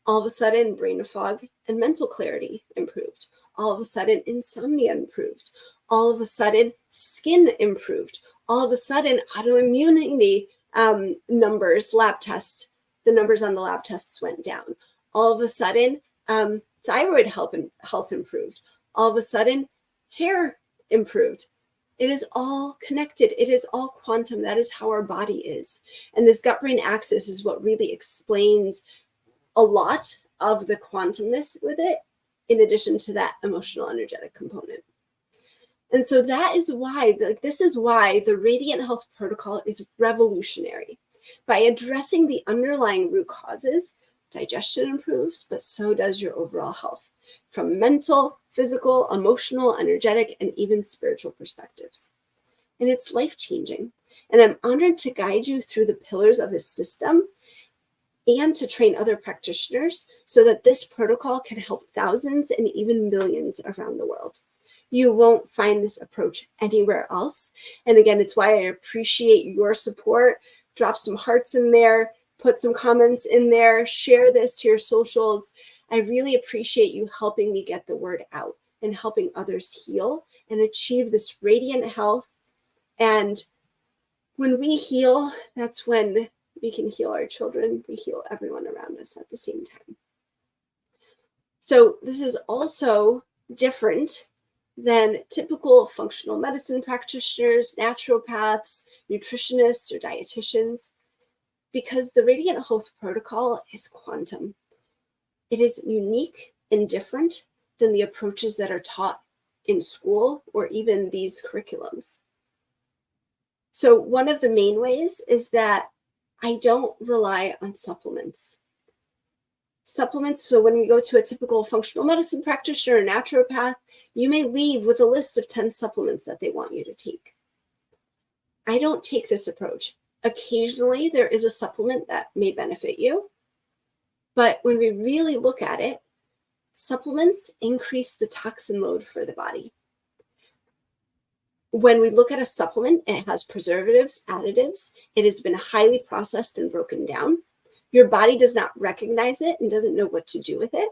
all of a sudden brain fog and mental clarity improved. All of a sudden insomnia improved. All of a sudden skin improved. All of a sudden autoimmunity numbers, lab tests, the numbers on the lab tests went down. All of a sudden thyroid health improved. All of a sudden hair improved. It is all connected. It is all quantum. That is how our body is. And this gut-brain axis is what really explains a lot of the quantumness with it, in addition to that emotional energetic component. And so that is why, this is why the Radiant Health Protocol is revolutionary. By addressing the underlying root causes, digestion improves, but so does your overall health, from mental, physical, emotional, energetic, and even spiritual perspectives. And it's life-changing. And I'm honored to guide you through the pillars of this system and to train other practitioners so that this protocol can help thousands and even millions around the world. You won't find this approach anywhere else. And again, it's why I appreciate your support. Drop some hearts in there, put some comments in there, share this to your socials. I really appreciate you helping me get the word out and helping others heal and achieve this radiant health. And when we heal, that's when we can heal our children. We heal everyone around us at the same time. So this is also different than typical functional medicine practitioners, naturopaths, nutritionists, or dietitians, because the Radiant Health Protocol is quantum. It is unique and different than the approaches that are taught in school or even these curriculums. So one of the main ways is that I don't rely on supplements. So when we go to a typical functional medicine practitioner or naturopath, you may leave with a list of 10 supplements that they want you to take. I don't take this approach. Occasionally, there is a supplement that may benefit you. But when we really look at it, supplements increase the toxin load for the body. When we look at a supplement, it has preservatives, additives. It has been highly processed and broken down. Your body does not recognize it and doesn't know what to do with it.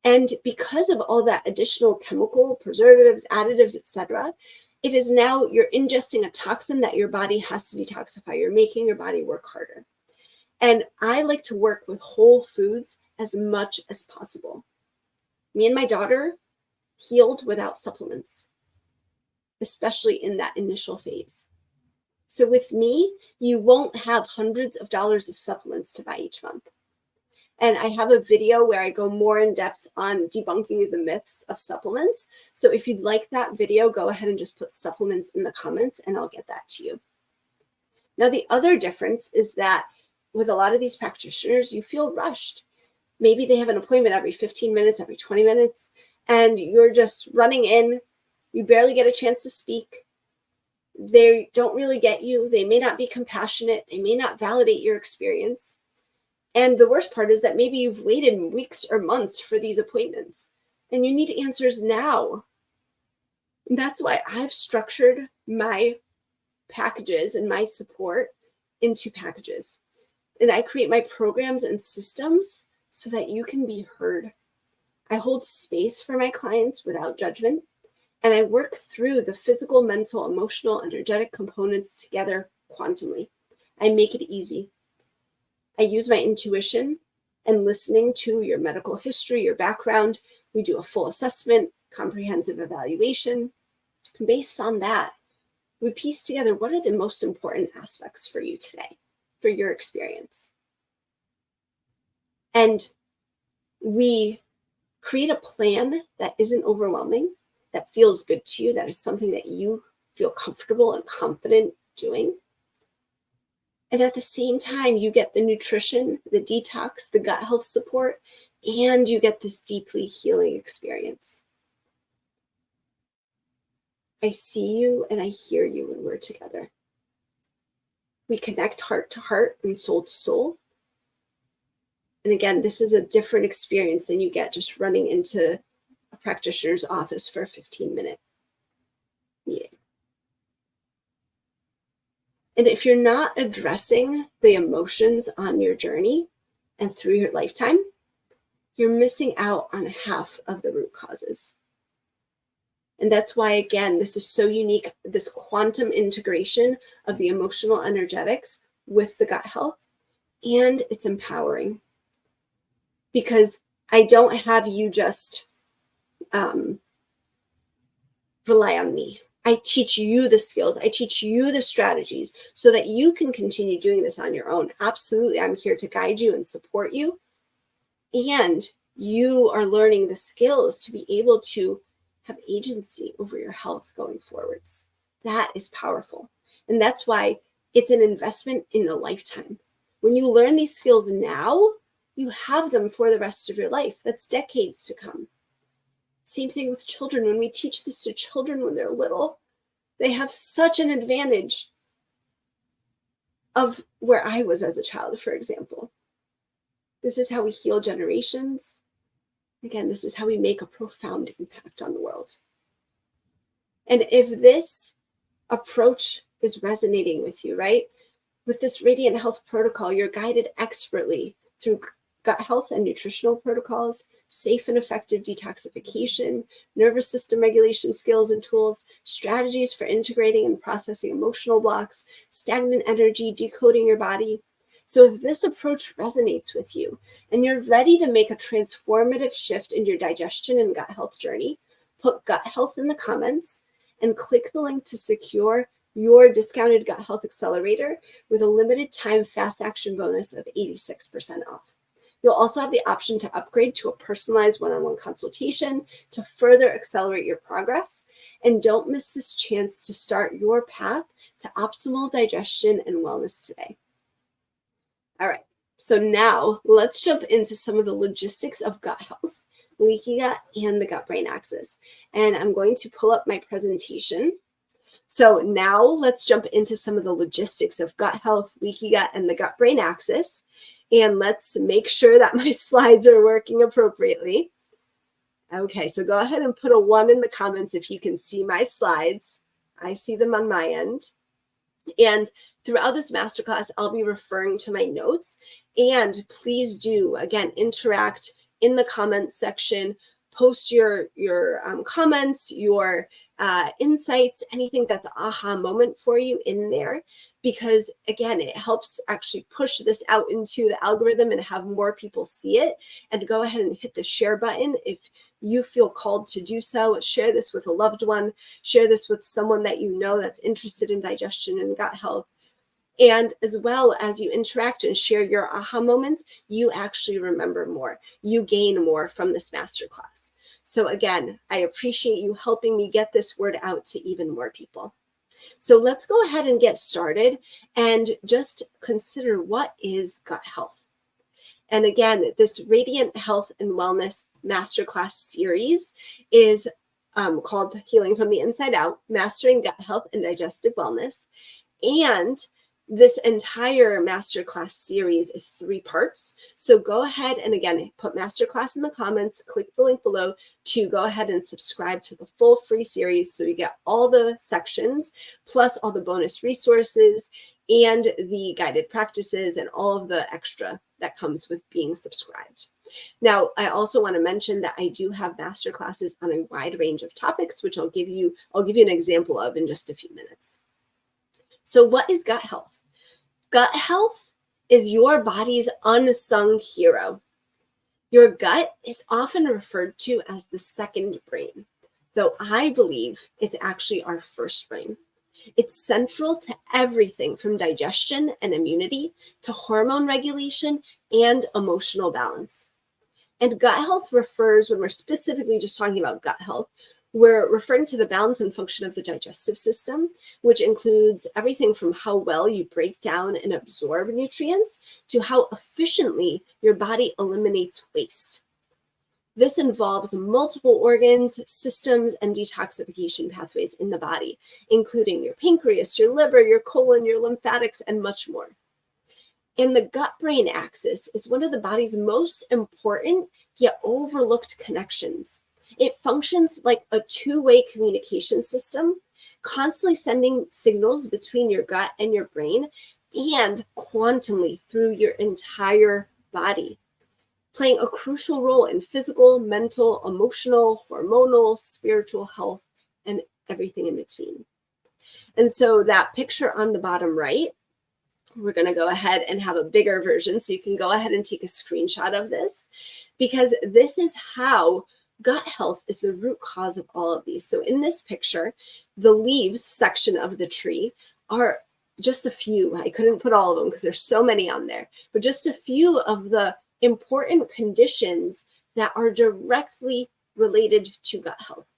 And because of all that additional chemical, preservatives, additives, etc., it is now you're ingesting a toxin that your body has to detoxify. You're making your body work harder. And I like to work with whole foods as much as possible. Me and my daughter healed without supplements, especially in that initial phase. So with me, you won't have hundreds of dollars of supplements to buy each month. And I have a video where I go more in depth on debunking the myths of supplements. So if you'd like that video, go ahead and just put supplements in the comments and I'll get that to you. Now, the other difference is that with a lot of these practitioners, you feel rushed. Maybe they have an appointment every 15 minutes, every 20 minutes, and you're just running in. You barely get a chance to speak. They don't really get you. They may not be compassionate. They may not validate your experience. And the worst part is that maybe you've waited weeks or months for these appointments and you need answers now. And that's why I've structured my packages and my support into packages. And I create my programs and systems so that you can be heard. I hold space for my clients without judgment. And I work through the physical, mental, emotional, energetic components together quantumly. I make it easy. I use my intuition and listening to your medical history, your background. We do a full assessment, comprehensive evaluation. Based on that, we piece together what are the most important aspects for you today, for your experience. And we create a plan that isn't overwhelming, that feels good to you, that is something that you feel comfortable and confident doing. And at the same time, you get the nutrition, the detox, the gut health support, and you get this deeply healing experience. I see you and I hear you when we're together. We connect heart to heart and soul to soul. And again, this is a different experience than you get just running into a practitioner's office for a 15-minute meeting. And if you're not addressing the emotions on your journey and through your lifetime, you're missing out on half of the root causes. And that's why, again, this is so unique, this quantum integration of the emotional energetics with the gut health, and it's empowering. Because I don't have you just rely on me. I teach you the skills. I teach you the strategies so that you can continue doing this on your own. Absolutely. I'm here to guide you and support you. And you are learning the skills to be able to have agency over your health going forwards. That is powerful. And that's why it's an investment in a lifetime. When you learn these skills now, you have them for the rest of your life. That's decades to come. Same thing with children. When we teach this to children when they're little, they have such an advantage of where I was as a child, for example. This is how we heal generations. Again, this is how we make a profound impact on the world. And if this approach is resonating with you, right? With this Radiant Health protocol, you're guided expertly through gut health and nutritional protocols, safe and effective detoxification, nervous system regulation skills and tools, strategies for integrating and processing emotional blocks, stagnant energy, decoding your body. So if this approach resonates with you and you're ready to make a transformative shift in your digestion and gut health journey, put gut health in the comments and click the link to secure your discounted gut health accelerator with a limited time fast action bonus of 86% off. You'll also have the option to upgrade to a personalized one-on-one consultation to further accelerate your progress. And don't miss this chance to start your path to optimal digestion and wellness today. All right, so now let's jump into some of the logistics of gut health, leaky gut, and the gut-brain axis. And I'm going to pull up my presentation. So now let's jump into some of the logistics of gut health, leaky gut, and the gut-brain axis. And let's make sure that my slides are working appropriately. Okay, so go ahead and put a 1 in the comments if you can see my slides. I see them on my end. And throughout this masterclass, I'll be referring to my notes. And please do, again, interact in the comments section. Post your comments, your insights, anything that's an aha moment for you in there. Because again, it helps actually push this out into the algorithm and have more people see it. And go ahead and hit the share button if you feel called to do so. Share this with a loved one. Share this with someone that you know that's interested in digestion and gut health. And as well as you interact and share your aha moments, you actually remember more. You gain more from this masterclass. So again, I appreciate you helping me get this word out to even more people. So let's go ahead and get started and just consider, what is gut health? And again, this Radiant Health and Wellness Masterclass Series is called Healing from the Inside Out, Mastering Gut Health and Digestive Wellness. And this entire masterclass series is 3 parts. So go ahead and again, put masterclass in the comments, click the link below to go ahead and subscribe to the full free series. So you get all the sections, plus all the bonus resources and the guided practices and all of the extra that comes with being subscribed. Now, I also want to mention that I do have masterclasses on a wide range of topics, which I'll give you an example of in just a few minutes. So what is gut health? Gut health is your body's unsung hero. Your gut is often referred to as the second brain, though I believe it's actually our first brain. It's central to everything from digestion and immunity to hormone regulation and emotional balance. And gut health refers, when we're specifically just talking about gut health, we're referring to the balance and function of the digestive system, which includes everything from how well you break down and absorb nutrients to how efficiently your body eliminates waste. This involves multiple organs, systems, and detoxification pathways in the body, including your pancreas, your liver, your colon, your lymphatics, and much more. And the gut-brain axis is one of the body's most important yet overlooked connections. It functions like a two-way communication system, constantly sending signals between your gut and your brain and quantumly through your entire body, playing a crucial role in physical, mental, emotional, hormonal, spiritual health, and everything in between. And so that picture on the bottom right, we're going to go ahead and have a bigger version. So you can go ahead and take a screenshot of this, because this is how gut health is the root cause of all of these. So in this picture, the leaves section of the tree are just a few. I couldn't put all of them because there's so many on there, but just a few of the important conditions that are directly related to gut health.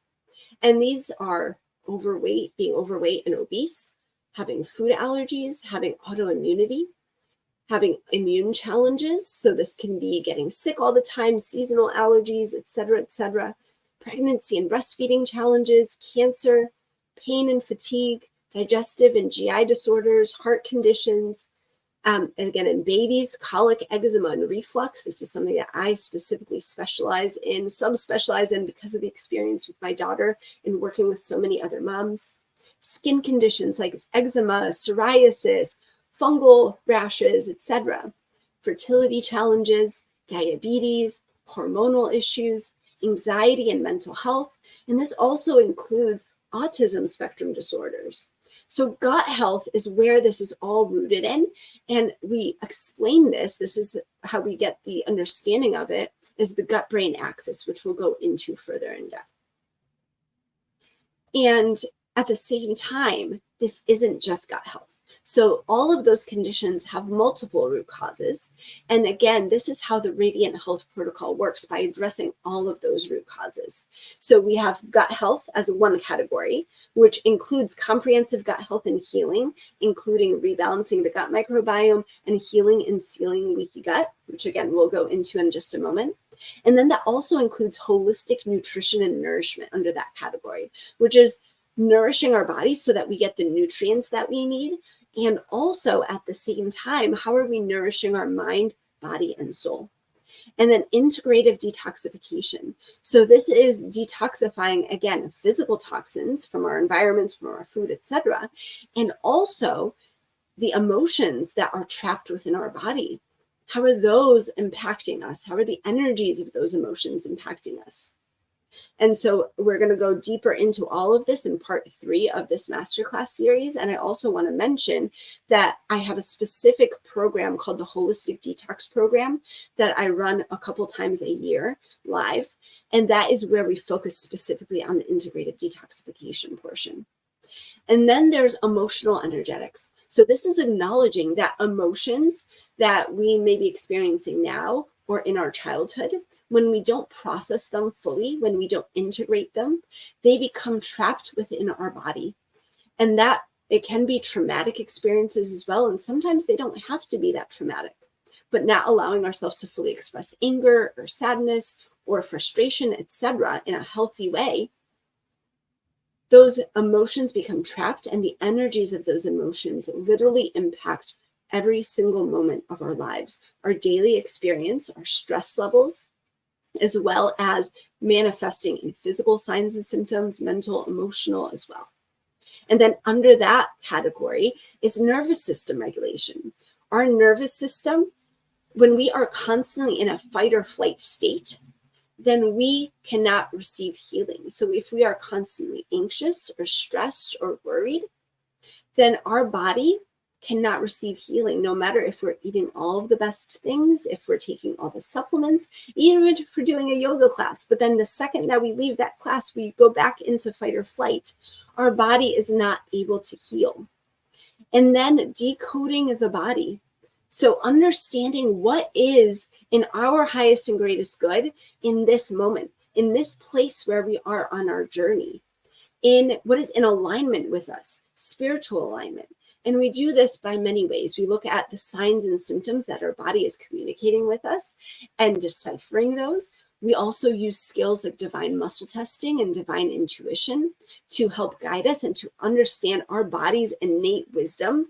And these are being overweight and obese, having food allergies, having autoimmunity, having immune challenges. So this can be getting sick all the time, seasonal allergies, etc., pregnancy and breastfeeding challenges, cancer, pain and fatigue, digestive and GI disorders, heart conditions. Again, in babies, colic, eczema, and reflux. This is something that I specifically subspecialize in because of the experience with my daughter and working with so many other moms. Skin conditions like eczema, psoriasis, fungal rashes, etc. Fertility challenges, diabetes, hormonal issues, anxiety and mental health. And this also includes autism spectrum disorders. So gut health is where this is all rooted in. And we explain this. This is how we get the understanding of it, is the gut-brain axis, which we'll go into further in depth. And at the same time, this isn't just gut health. So all of those conditions have multiple root causes. And again, this is how the Radiant Health Protocol works, by addressing all of those root causes. So we have gut health as one category, which includes comprehensive gut health and healing, including rebalancing the gut microbiome and healing and sealing leaky gut, which again, we'll go into in just a moment. And then that also includes holistic nutrition and nourishment under that category, which is nourishing our body so that we get the nutrients that we need. And also at the same time, how are we nourishing our mind, body, and soul? And then integrative detoxification. So this is detoxifying, again, physical toxins from our environments, from our food, etc. And also the emotions that are trapped within our body. How are those impacting us? How are the energies of those emotions impacting us? And so we're going to go deeper into all of this in part 3 of this masterclass series. And I also want to mention that I have a specific program called the Holistic Detox Program that I run a couple times a year live. And that is where we focus specifically on the integrative detoxification portion. And then there's emotional energetics. So this is acknowledging that emotions that we may be experiencing now or in our childhood, when we don't process them fully, when we don't integrate them, they become trapped within our body. And that it can be traumatic experiences as well. And sometimes they don't have to be that traumatic, but not allowing ourselves to fully express anger or sadness or frustration, etc., in a healthy way. Those emotions become trapped, and the energies of those emotions literally impact every single moment of our lives, our daily experience, our stress levels, as well as manifesting in physical signs and symptoms, mental, emotional as well. And then under that category is nervous system regulation. Our nervous system, when we are constantly in a fight or flight state, then we cannot receive healing. So if we are constantly anxious or stressed or worried, then our body cannot receive healing, no matter if we're eating all of the best things, if we're taking all the supplements, even if we're doing a yoga class. But then the second that we leave that class, we go back into fight or flight, our body is not able to heal. And then decoding the body. So understanding what is in our highest and greatest good in this moment, in this place where we are on our journey, in what is in alignment with us, spiritual alignment. And we do this by many ways. We look at the signs and symptoms that our body is communicating with us and deciphering those. We also use skills like divine muscle testing and divine intuition to help guide us and to understand our body's innate wisdom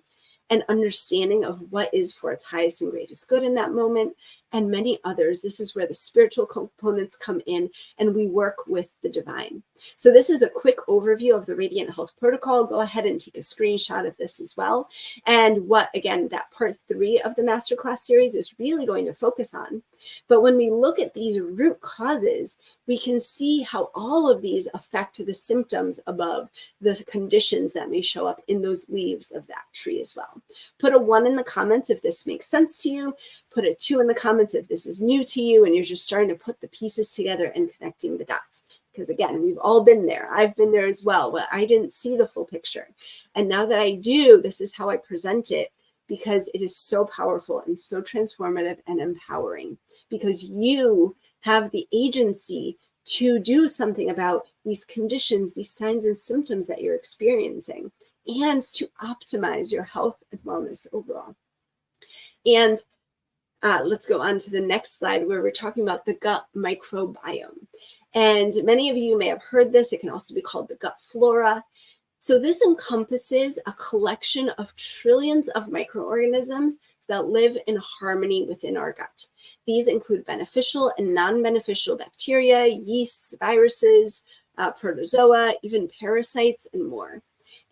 and understanding of what is for its highest and greatest good in that moment, and many others. This is where the spiritual components come in and we work with the divine. So this is a quick overview of the Radiant Health Protocol. Go ahead and take a screenshot of this as well. And what, again, that part 3 of the Masterclass series is really going to focus on. But when we look at these root causes, we can see how all of these affect the symptoms above, the conditions that may show up in those leaves of that tree as well. Put a 1 in the comments if this makes sense to you. Put a 2 in the comments if this is new to you and you're just starting to put the pieces together and connecting the dots. Because again, we've all been there. I've been there as well, but I didn't see the full picture. And now that I do, this is how I present it, because it is so powerful and so transformative and empowering, because you have the agency to do something about these conditions, these signs and symptoms that you're experiencing, and to optimize your health and wellness overall. And let's go on to the next slide where we're talking about the gut microbiome. And many of you may have heard this. It can also be called the gut flora. So this encompasses a collection of trillions of microorganisms that live in harmony within our gut. These include beneficial and non-beneficial bacteria, yeasts, viruses, protozoa, even parasites, and more.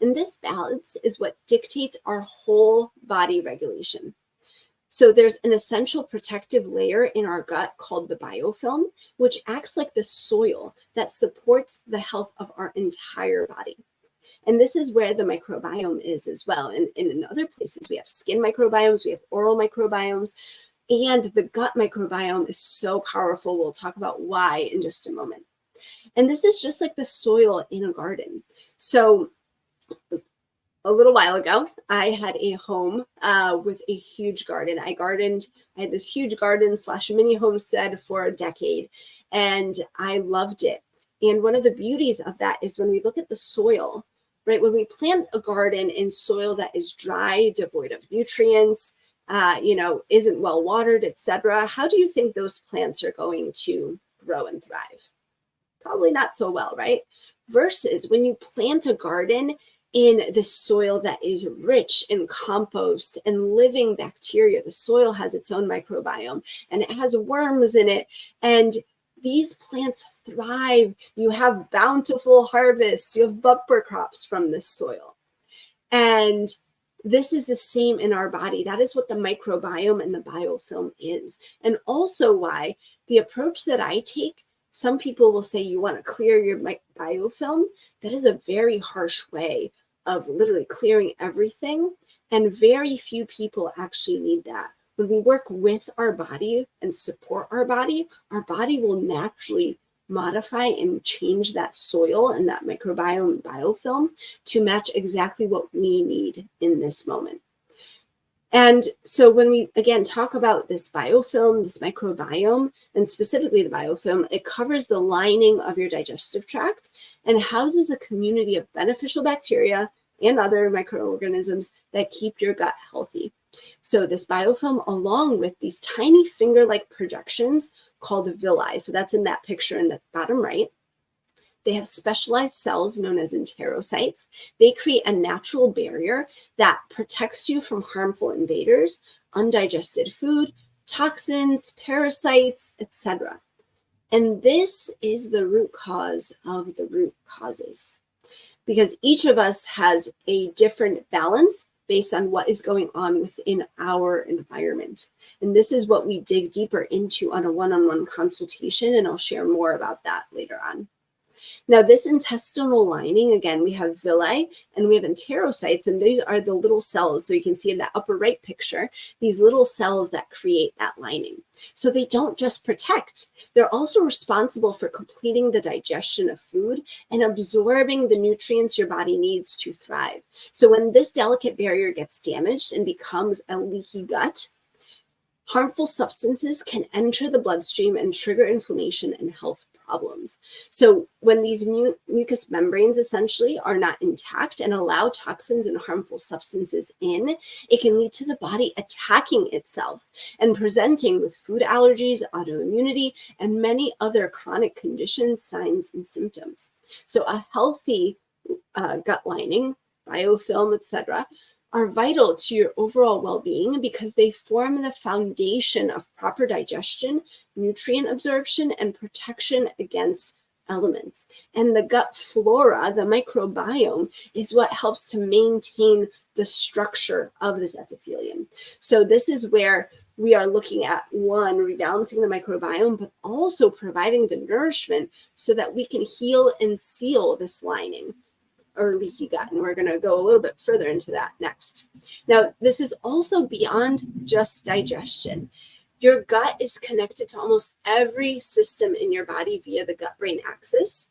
And this balance is what dictates our whole body regulation. So there's an essential protective layer in our gut called the biofilm, which acts like the soil that supports the health of our entire body. And this is where the microbiome is as well. And in other places, we have skin microbiomes, we have oral microbiomes, and the gut microbiome is so powerful. We'll talk about why in just a moment. And this is just like the soil in a garden. So a little while ago, I had a home with a huge garden. I had this huge garden / mini homestead for a decade, and I loved it. And one of the beauties of that is when we look at the soil, right? When we plant a garden in soil that is dry, devoid of nutrients, isn't well watered, etc., how do you think those plants are going to grow and thrive? Probably not so well, right? Versus when you plant a garden in the soil that is rich in compost and living bacteria. The soil has its own microbiome and it has worms in it. And these plants thrive. You have bountiful harvests. You have bumper crops from this soil. And this is the same in our body. That is what the microbiome and the biofilm is. And also why the approach that I take, some people will say you want to clear your biofilm. That is a very harsh way of literally clearing everything. And very few people actually need that. When we work with our body and support our body will naturally modify and change that soil and that microbiome and biofilm to match exactly what we need in this moment. And so when we, again, talk about this biofilm, this microbiome, and specifically the biofilm, it covers the lining of your digestive tract and houses a community of beneficial bacteria and other microorganisms that keep your gut healthy. So this biofilm, along with these tiny finger-like projections called villi, so that's in that picture in the bottom right, they have specialized cells known as enterocytes. They create a natural barrier that protects you from harmful invaders, undigested food, toxins, parasites, etc. And this is the root cause of the root causes, because each of us has a different balance based on what is going on within our environment. And this is what we dig deeper into on a one-on-one consultation, and I'll share more about that later on. Now, this intestinal lining, again, we have villi and we have enterocytes, and these are the little cells. So you can see in that upper right picture, these little cells that create that lining. So they don't just protect, they're also responsible for completing the digestion of food and absorbing the nutrients your body needs to thrive. So when this delicate barrier gets damaged and becomes a leaky gut, harmful substances can enter the bloodstream and trigger inflammation and health problems. So when these mucous membranes essentially are not intact and allow toxins and harmful substances in, it can lead to the body attacking itself and presenting with food allergies, autoimmunity, and many other chronic conditions, signs, and symptoms. So a healthy gut lining, biofilm, etc., are vital to your overall well-being because they form the foundation of proper digestion, nutrient absorption, and protection against elements. And the gut flora, the microbiome, is what helps to maintain the structure of this epithelium. So this is where we are looking at, one, rebalancing the microbiome, but also providing the nourishment so that we can heal and seal this lining or leaky gut. And we're going to go a little bit further into that next. Now, this is also beyond just digestion. Your gut is connected to almost every system in your body via the gut-brain axis.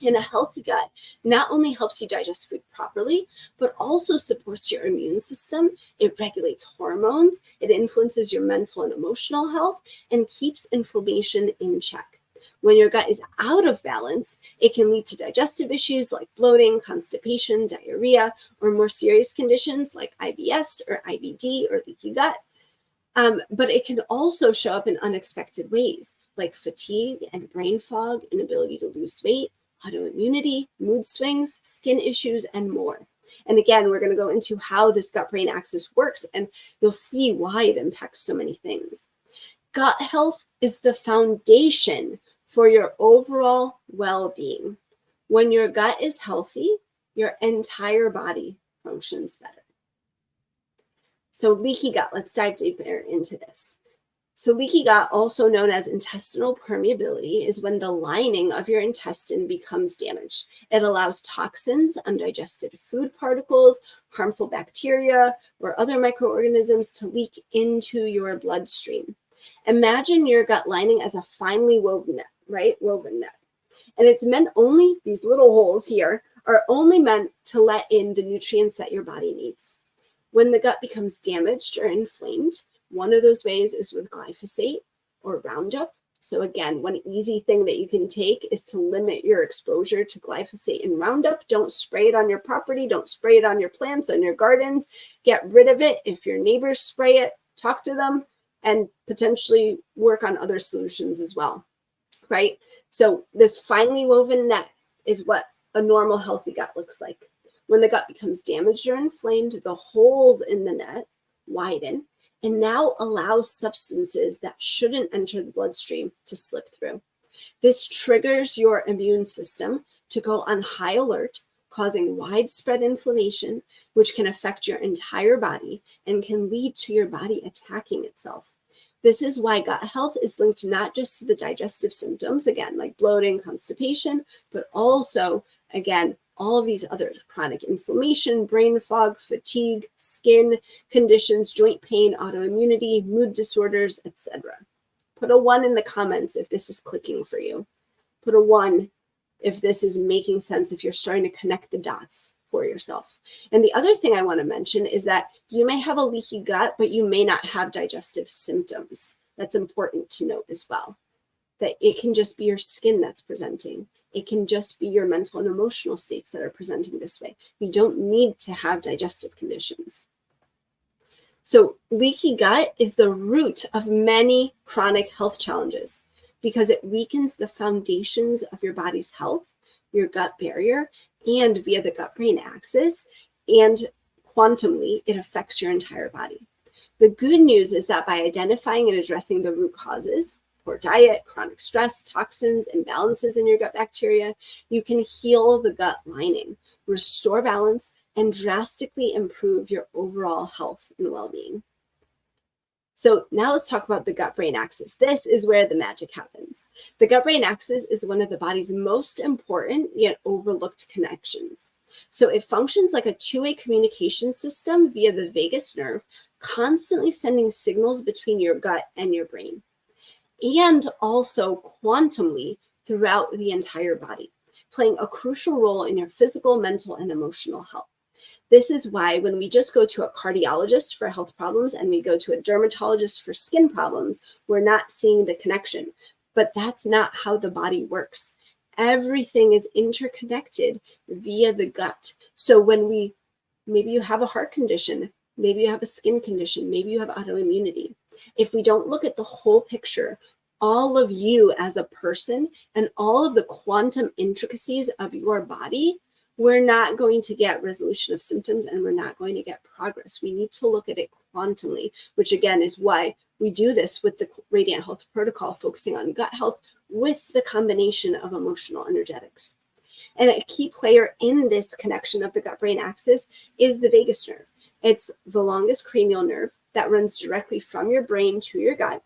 And a healthy gut not only helps you digest food properly, but also supports your immune system. It regulates hormones, it influences your mental and emotional health, and keeps inflammation in check. When your gut is out of balance, it can lead to digestive issues like bloating, constipation, diarrhea, or more serious conditions like IBS or IBD or leaky gut. But it can also show up in unexpected ways like fatigue and brain fog, inability to lose weight, autoimmunity, mood swings, skin issues, and more. And again, we're going to go into how this gut-brain axis works, and you'll see why it impacts so many things. Gut health is the foundation for your overall well-being. When your gut is healthy, your entire body functions better. So leaky gut, let's dive deeper into this. So leaky gut, also known as intestinal permeability, is when the lining of your intestine becomes damaged. It allows toxins, undigested food particles, harmful bacteria, or other microorganisms to leak into your bloodstream. Imagine your gut lining as a finely woven net, right? Woven net. And it's meant only, these little holes here, are only meant to let in the nutrients that your body needs. When the gut becomes damaged or inflamed, one of those ways is with glyphosate or Roundup. So again, one easy thing that you can take is to limit your exposure to glyphosate and Roundup. Don't spray it on your property. Don't spray it on your plants, on your gardens. Get rid of it. If your neighbors spray it, talk to them and potentially work on other solutions as well, right? So this finely woven net is what a normal healthy gut looks like. When the gut becomes damaged or inflamed, the holes in the net widen and now allow substances that shouldn't enter the bloodstream to slip through. This triggers your immune system to go on high alert, causing widespread inflammation, which can affect your entire body and can lead to your body attacking itself. This is why gut health is linked not just to the digestive symptoms, again, like bloating, constipation, but also, again, all of these other chronic inflammation, brain fog, fatigue, skin conditions, joint pain, autoimmunity, mood disorders, etc. Put a 1 in the comments if this is clicking for you. Put a 1 if this is making sense, if you're starting to connect the dots for yourself. And the other thing I want to mention is that you may have a leaky gut, but you may not have digestive symptoms. That's important to note as well, that it can just be your skin that's presenting. It can just be your mental and emotional states that are presenting this way. You don't need to have digestive conditions. So leaky gut is the root of many chronic health challenges because it weakens the foundations of your body's health, your gut barrier, and via the gut-brain axis, and quantumly, it affects your entire body. The good news is that by identifying and addressing the root causes, poor diet, chronic stress, toxins, imbalances in your gut bacteria, you can heal the gut lining, restore balance, and drastically improve your overall health and well-being. So now let's talk about the gut-brain axis. This is where the magic happens. The gut-brain axis is one of the body's most important yet overlooked connections. So it functions like a two-way communication system via the vagus nerve, constantly sending signals between your gut and your brain, and also quantumly throughout the entire body, playing a crucial role in your physical, mental, and emotional health. This is why when we just go to a cardiologist for health problems and we go to a dermatologist for skin problems, we're not seeing the connection. but that's not how the body works. Everything is interconnected via the gut. So when maybe you have a heart condition, maybe you have a skin condition, maybe you have autoimmunity. If we don't look at the whole picture, all of you as a person and all of the quantum intricacies of your body, we're not going to get resolution of symptoms and we're not going to get progress. We need to look at it quantumly, which again is why we do this with the Radiant Health Protocol, focusing on gut health with the combination of emotional energetics. And a key player in this connection of the gut-brain axis is the vagus nerve. It's the longest cranial nerve that runs directly from your brain to your gut.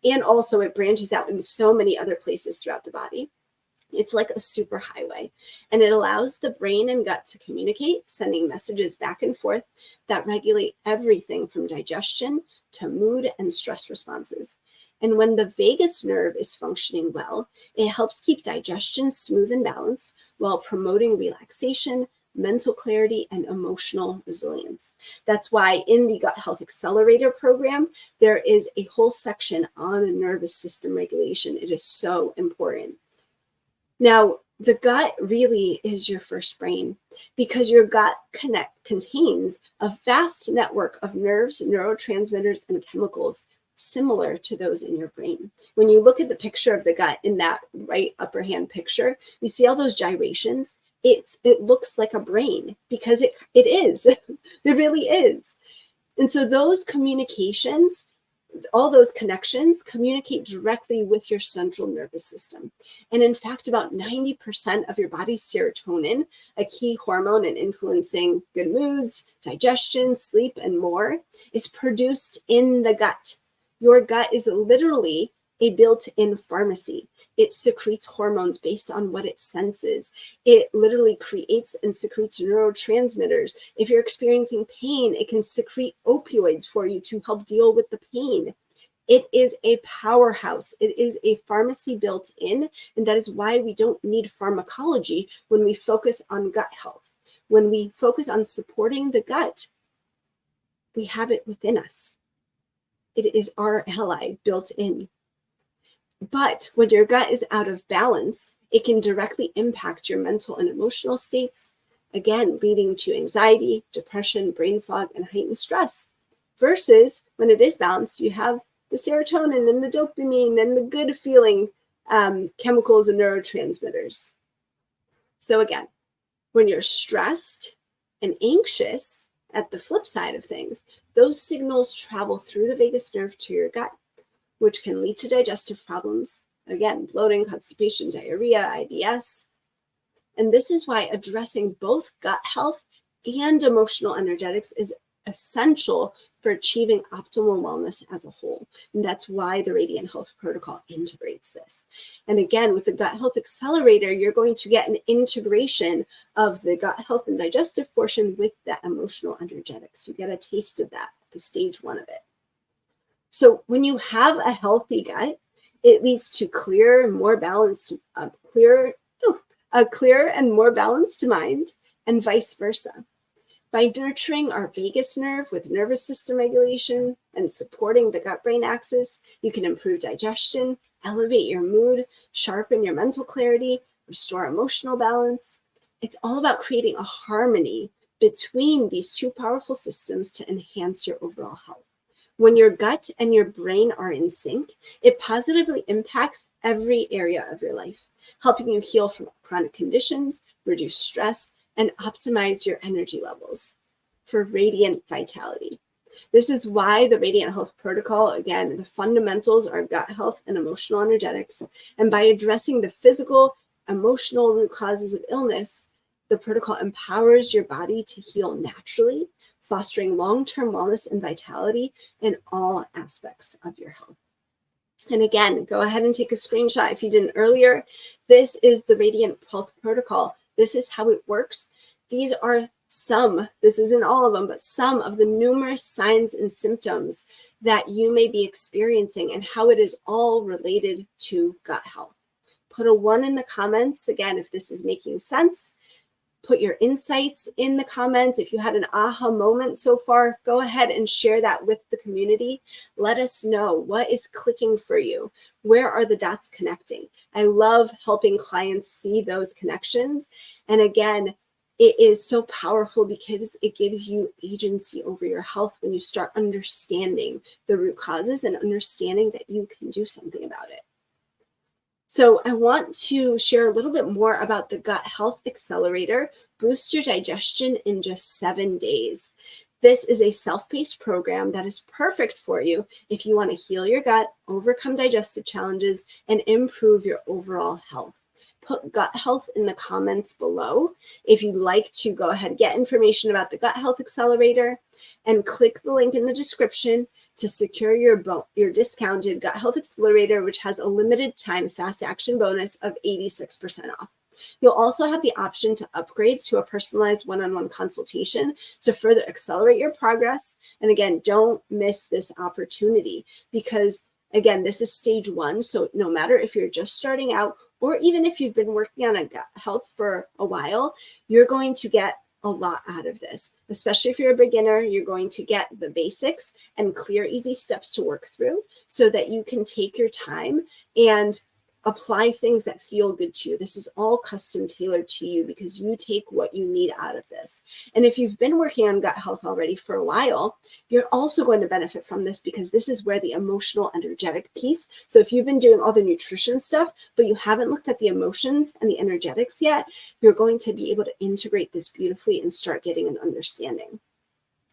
And also it branches out in so many other places throughout the body. It's like a superhighway, and it allows the brain and gut to communicate, sending messages back and forth that regulate everything from digestion to mood and stress responses. And when the vagus nerve is functioning well, it helps keep digestion smooth and balanced while promoting relaxation, mental clarity, and emotional resilience. That's why in the Gut Health Accelerator program, there is a whole section on nervous system regulation. It is so important. Now, the gut really is your first brain because your gut contains a vast network of nerves, neurotransmitters, and chemicals similar to those in your brain. When you look at the picture of the gut in that right upper hand picture, you see all those gyrations. It looks like a brain because it is. It really is. And so those communications, all those connections communicate directly with your central nervous system. And in fact, about 90% of your body's serotonin, a key hormone in influencing good moods, digestion, sleep, and more, is produced in the gut. Your gut is literally a built-in pharmacy. It secretes hormones based on what it senses. It literally creates and secretes neurotransmitters. If you're experiencing pain, it can secrete opioids for you to help deal with the pain. It is a powerhouse. It is a pharmacy built in, and that is why we don't need pharmacology when we focus on gut health. When we focus on supporting the gut, we have it within us. It is our ally built in. But when your gut is out of balance, it can directly impact your mental and emotional states, again, leading to anxiety, depression, brain fog, and heightened stress. Versus when it is balanced, you have the serotonin and the dopamine and the good feeling chemicals and neurotransmitters. So again, when you're stressed and anxious, at the flip side of things, those signals travel through the vagus nerve to your gut, which can lead to digestive problems, again, bloating, constipation, diarrhea, IBS. And this is why addressing both gut health and emotional energetics is essential for achieving optimal wellness as a whole. And that's why the Radiant Health Protocol integrates this. And again, with the Gut Health Accelerator, you're going to get an integration of the gut health and digestive portion with that emotional energetics. You get a taste of that at the stage 1 of it. So when you have a healthy gut, it leads to a clear and more balanced mind, and vice versa. By nurturing our vagus nerve with nervous system regulation and supporting the gut-brain axis, you can improve digestion, elevate your mood, sharpen your mental clarity, restore emotional balance. It's all about creating a harmony between these two powerful systems to enhance your overall health. When your gut and your brain are in sync, it positively impacts every area of your life, helping you heal from chronic conditions, reduce stress, and optimize your energy levels for radiant vitality. This is why the Radiant Health Protocol, again, the fundamentals are gut health and emotional energetics. And by addressing the physical, emotional root causes of illness, the protocol empowers your body to heal naturally, fostering long-term wellness and vitality in all aspects of your health. And again, go ahead and take a screenshot if you didn't earlier. This is the Radiant Health Protocol. This is how it works. These are this isn't all of them, but some of the numerous signs and symptoms that you may be experiencing and how it is all related to gut health. Put a 1 in the comments, again, if this is making sense. Put your insights in the comments. If you had an aha moment so far, go ahead and share that with the community. Let us know what is clicking for you. Where are the dots connecting? I love helping clients see those connections. And again, it is so powerful because it gives you agency over your health when you start understanding the root causes and understanding that you can do something about it. So I want to share a little bit more about the Gut Health Accelerator, Boost Your Digestion in just 7 days. This is a self-paced program that is perfect for you if you want to heal your gut, overcome digestive challenges, and improve your overall health. Put gut health in the comments below if you'd like to go ahead and get information about the Gut Health Accelerator, and click the link in the description to secure your discounted Gut Health Accelerator, which has a limited time fast action bonus of 86% off. You'll also have the option to upgrade to a personalized one-on-one consultation to further accelerate your progress. And again, don't miss this opportunity because, again, this is stage 1. So no matter if you're just starting out or even if you've been working on a gut health for a while, you're going to get a lot out of this. Especially if you're a beginner, you're going to get the basics and clear, easy steps to work through so that you can take your time and apply things that feel good to you. This is all custom tailored to you because you take what you need out of this. And if you've been working on gut health already for a while, you're also going to benefit from this because this is where the emotional, energetic piece. So if you've been doing all the nutrition stuff, but you haven't looked at the emotions and the energetics yet, you're going to be able to integrate this beautifully and start getting an understanding.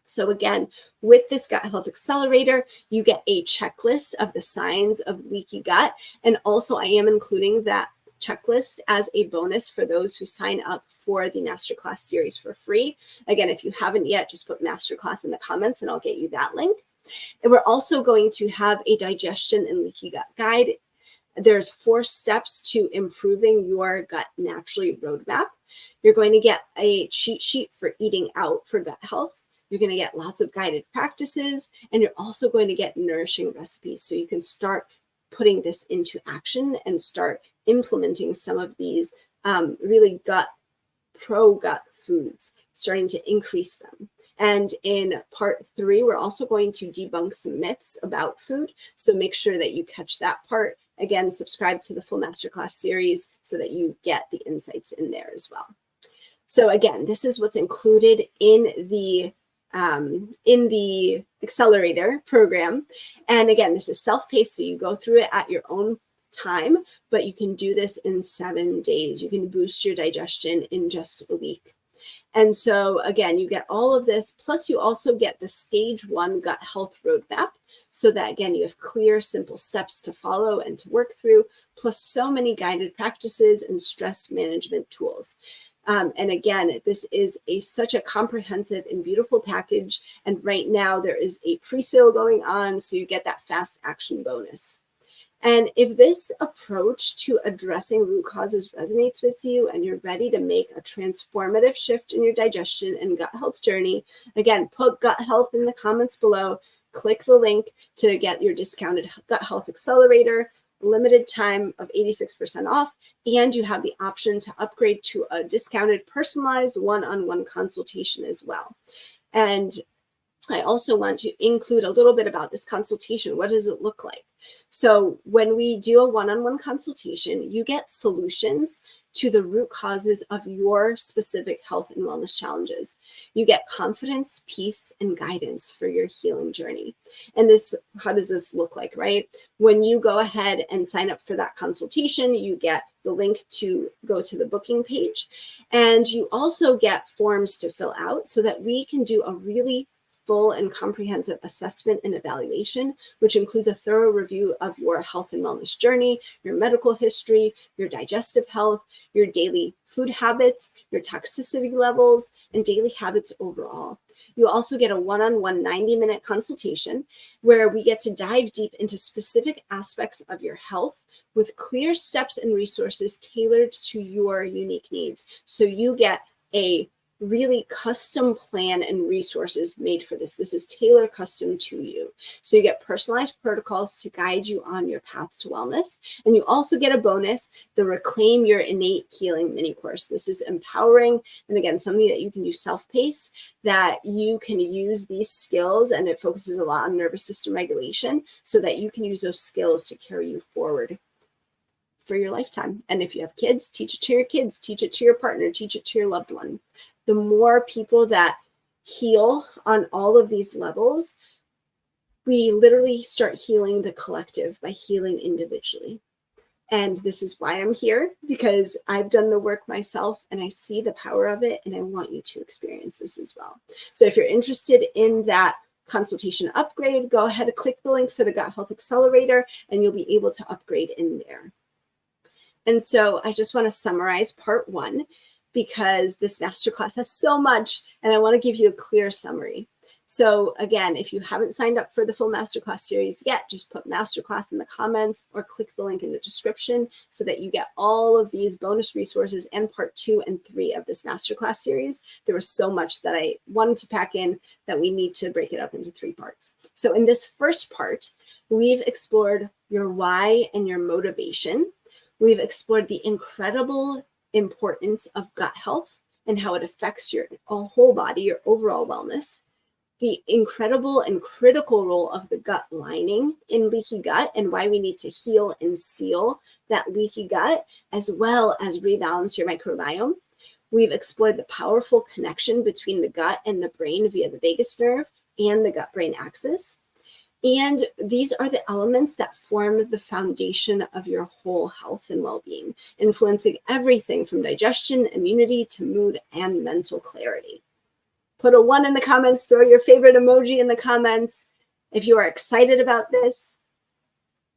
So again, with this Gut Health Accelerator, you get a checklist of the signs of leaky gut. And also I am including that checklist as a bonus for those who sign up for the Masterclass series for free. Again, if you haven't yet, just put Masterclass in the comments and I'll get you that link. And we're also going to have a digestion and leaky gut guide. There's 4 steps to improving your gut naturally roadmap. You're going to get a cheat sheet for eating out for gut health. You're going to get lots of guided practices, and you're also going to get nourishing recipes so you can start putting this into action and start implementing some of these really pro-gut foods, starting to increase them. And in part 3, we're also going to debunk some myths about food. So make sure that you catch that part. Again, subscribe to the full Masterclass series so that you get the insights in there as well. So again, this is what's included in the accelerator program. And again, this is self-paced, so you go through it at your own time, but you can do this in 7 days. You can boost your digestion in just a week. And so again, you get all of this, plus you also get the stage 1 gut health roadmap, so that again, you have clear, simple steps to follow and to work through, plus so many guided practices and stress management tools. And again, this is such a comprehensive and beautiful package. And right now there is a pre-sale going on, so you get that fast action bonus. And if this approach to addressing root causes resonates with you and you're ready to make a transformative shift in your digestion and gut health journey, again, put gut health in the comments below, click the link to get your discounted Gut Health Accelerator, limited time of 86% off, and you have the option to upgrade to a discounted personalized one-on-one consultation as well. And I also want to include a little bit about this consultation. What does it look like? So when we do a one-on-one consultation, you get solutions to the root causes of your specific health and wellness challenges. You get confidence, peace, and guidance for your healing journey. And this, how does this look like, right? When you go ahead and sign up for that consultation, you get the link to go to the booking page. And you also get forms to fill out so that we can do a really full and comprehensive assessment and evaluation, which includes a thorough review of your health and wellness journey, your medical history, your digestive health, your daily food habits, your toxicity levels, and daily habits overall. You also get a one-on-one 90-minute consultation where we get to dive deep into specific aspects of your health with clear steps and resources tailored to your unique needs. So you get a really custom plan and resources made for this. This is tailored custom to you. So you get personalized protocols to guide you on your path to wellness. And you also get a bonus, the Reclaim Your Innate Healing mini course. This is empowering, and again, something that you can do self-paced, that you can use these skills, and it focuses a lot on nervous system regulation so that you can use those skills to carry you forward for your lifetime. And if you have kids, teach it to your kids, teach it to your partner, teach it to your loved one. The more people that heal on all of these levels, we literally start healing the collective by healing individually. And this is why I'm here, because I've done the work myself and I see the power of it, and I want you to experience this as well. So if you're interested in that consultation upgrade, go ahead and click the link for the Gut Health Accelerator and you'll be able to upgrade in there. And so I just want to summarize part 1, because this masterclass has so much, and I want to give you a clear summary. So again, if you haven't signed up for the full masterclass series yet, just put masterclass in the comments or click the link in the description so that you get all of these bonus resources and part 2 and 3 of this masterclass series. There was so much that I wanted to pack in that we need to break it up into 3 parts. So in this first part, we've explored your why and your motivation. We've explored the incredible importance of gut health and how it affects your whole body, your overall wellness. The incredible and critical role of the gut lining in leaky gut and why we need to heal and seal that leaky gut, as well as rebalance your microbiome. We've explored the powerful connection between the gut and the brain via the vagus nerve and the gut-brain axis. And these are the elements that form the foundation of your whole health and well-being, influencing everything from digestion, immunity, to mood and mental clarity. Put a 1 in the comments, throw your favorite emoji in the comments if you are excited about this,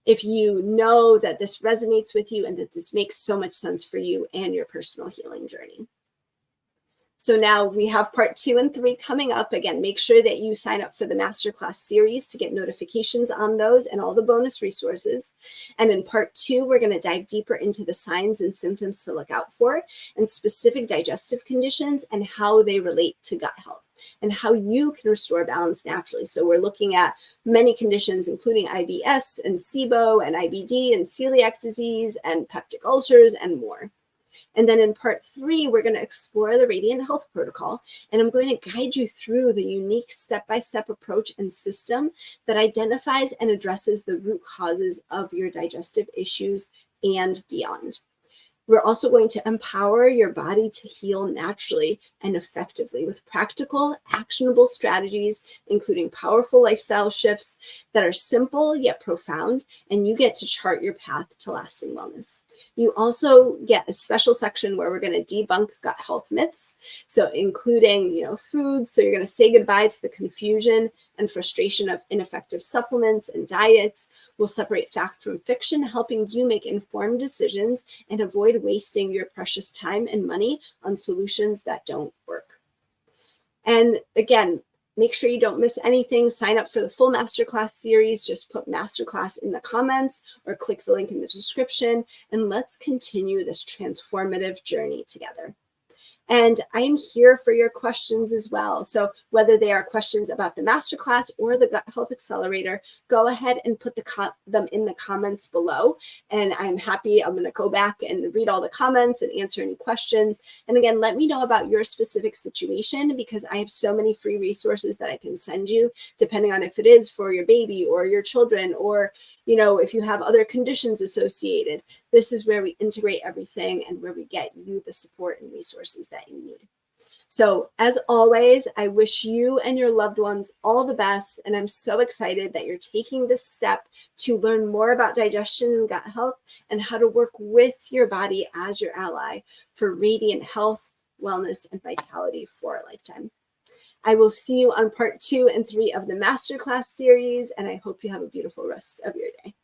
if you know that this resonates with you and that this makes so much sense for you and your personal healing journey. So now we have part 2 and 3 coming up. Again, make sure that you sign up for the masterclass series to get notifications on those and all the bonus resources. And in part 2, we're going to dive deeper into the signs and symptoms to look out for and specific digestive conditions and how they relate to gut health and how you can restore balance naturally. So we're looking at many conditions, including IBS and SIBO and IBD and celiac disease and peptic ulcers and more. And then in part 3, we're going to explore the Radiant Health Protocol, and I'm going to guide you through the unique step-by-step approach and system that identifies and addresses the root causes of your digestive issues and beyond. We're also going to empower your body to heal naturally and effectively with practical, actionable strategies, including powerful lifestyle shifts that are simple yet profound, and you get to chart your path to lasting wellness. You also get a special section where we're going to debunk gut health myths, so including, foods. So you're going to say goodbye to the confusion and frustration of ineffective supplements and diets. We'll separate fact from fiction, helping you make informed decisions and avoid wasting your precious time and money on solutions that don't work. And again, make sure you don't miss anything. Sign up for the full masterclass series. Just put masterclass in the comments or click the link in the description, and let's continue this transformative journey together. And I am here for your questions as well. So whether they are questions about the masterclass or the Gut Health Accelerator, go ahead and put them in the comments below. And I'm going to go back and read all the comments and answer any questions. And again, let me know about your specific situation, because I have so many free resources that I can send you, depending on if it is for your baby or your children, or if you have other conditions associated. This is where we integrate everything and where we get you the support and resources that you need. So as always, I wish you and your loved ones all the best. And I'm so excited that you're taking this step to learn more about digestion and gut health and how to work with your body as your ally for radiant health, wellness, and vitality for a lifetime. I will see you on part 2 and 3 of the masterclass series, and I hope you have a beautiful rest of your day.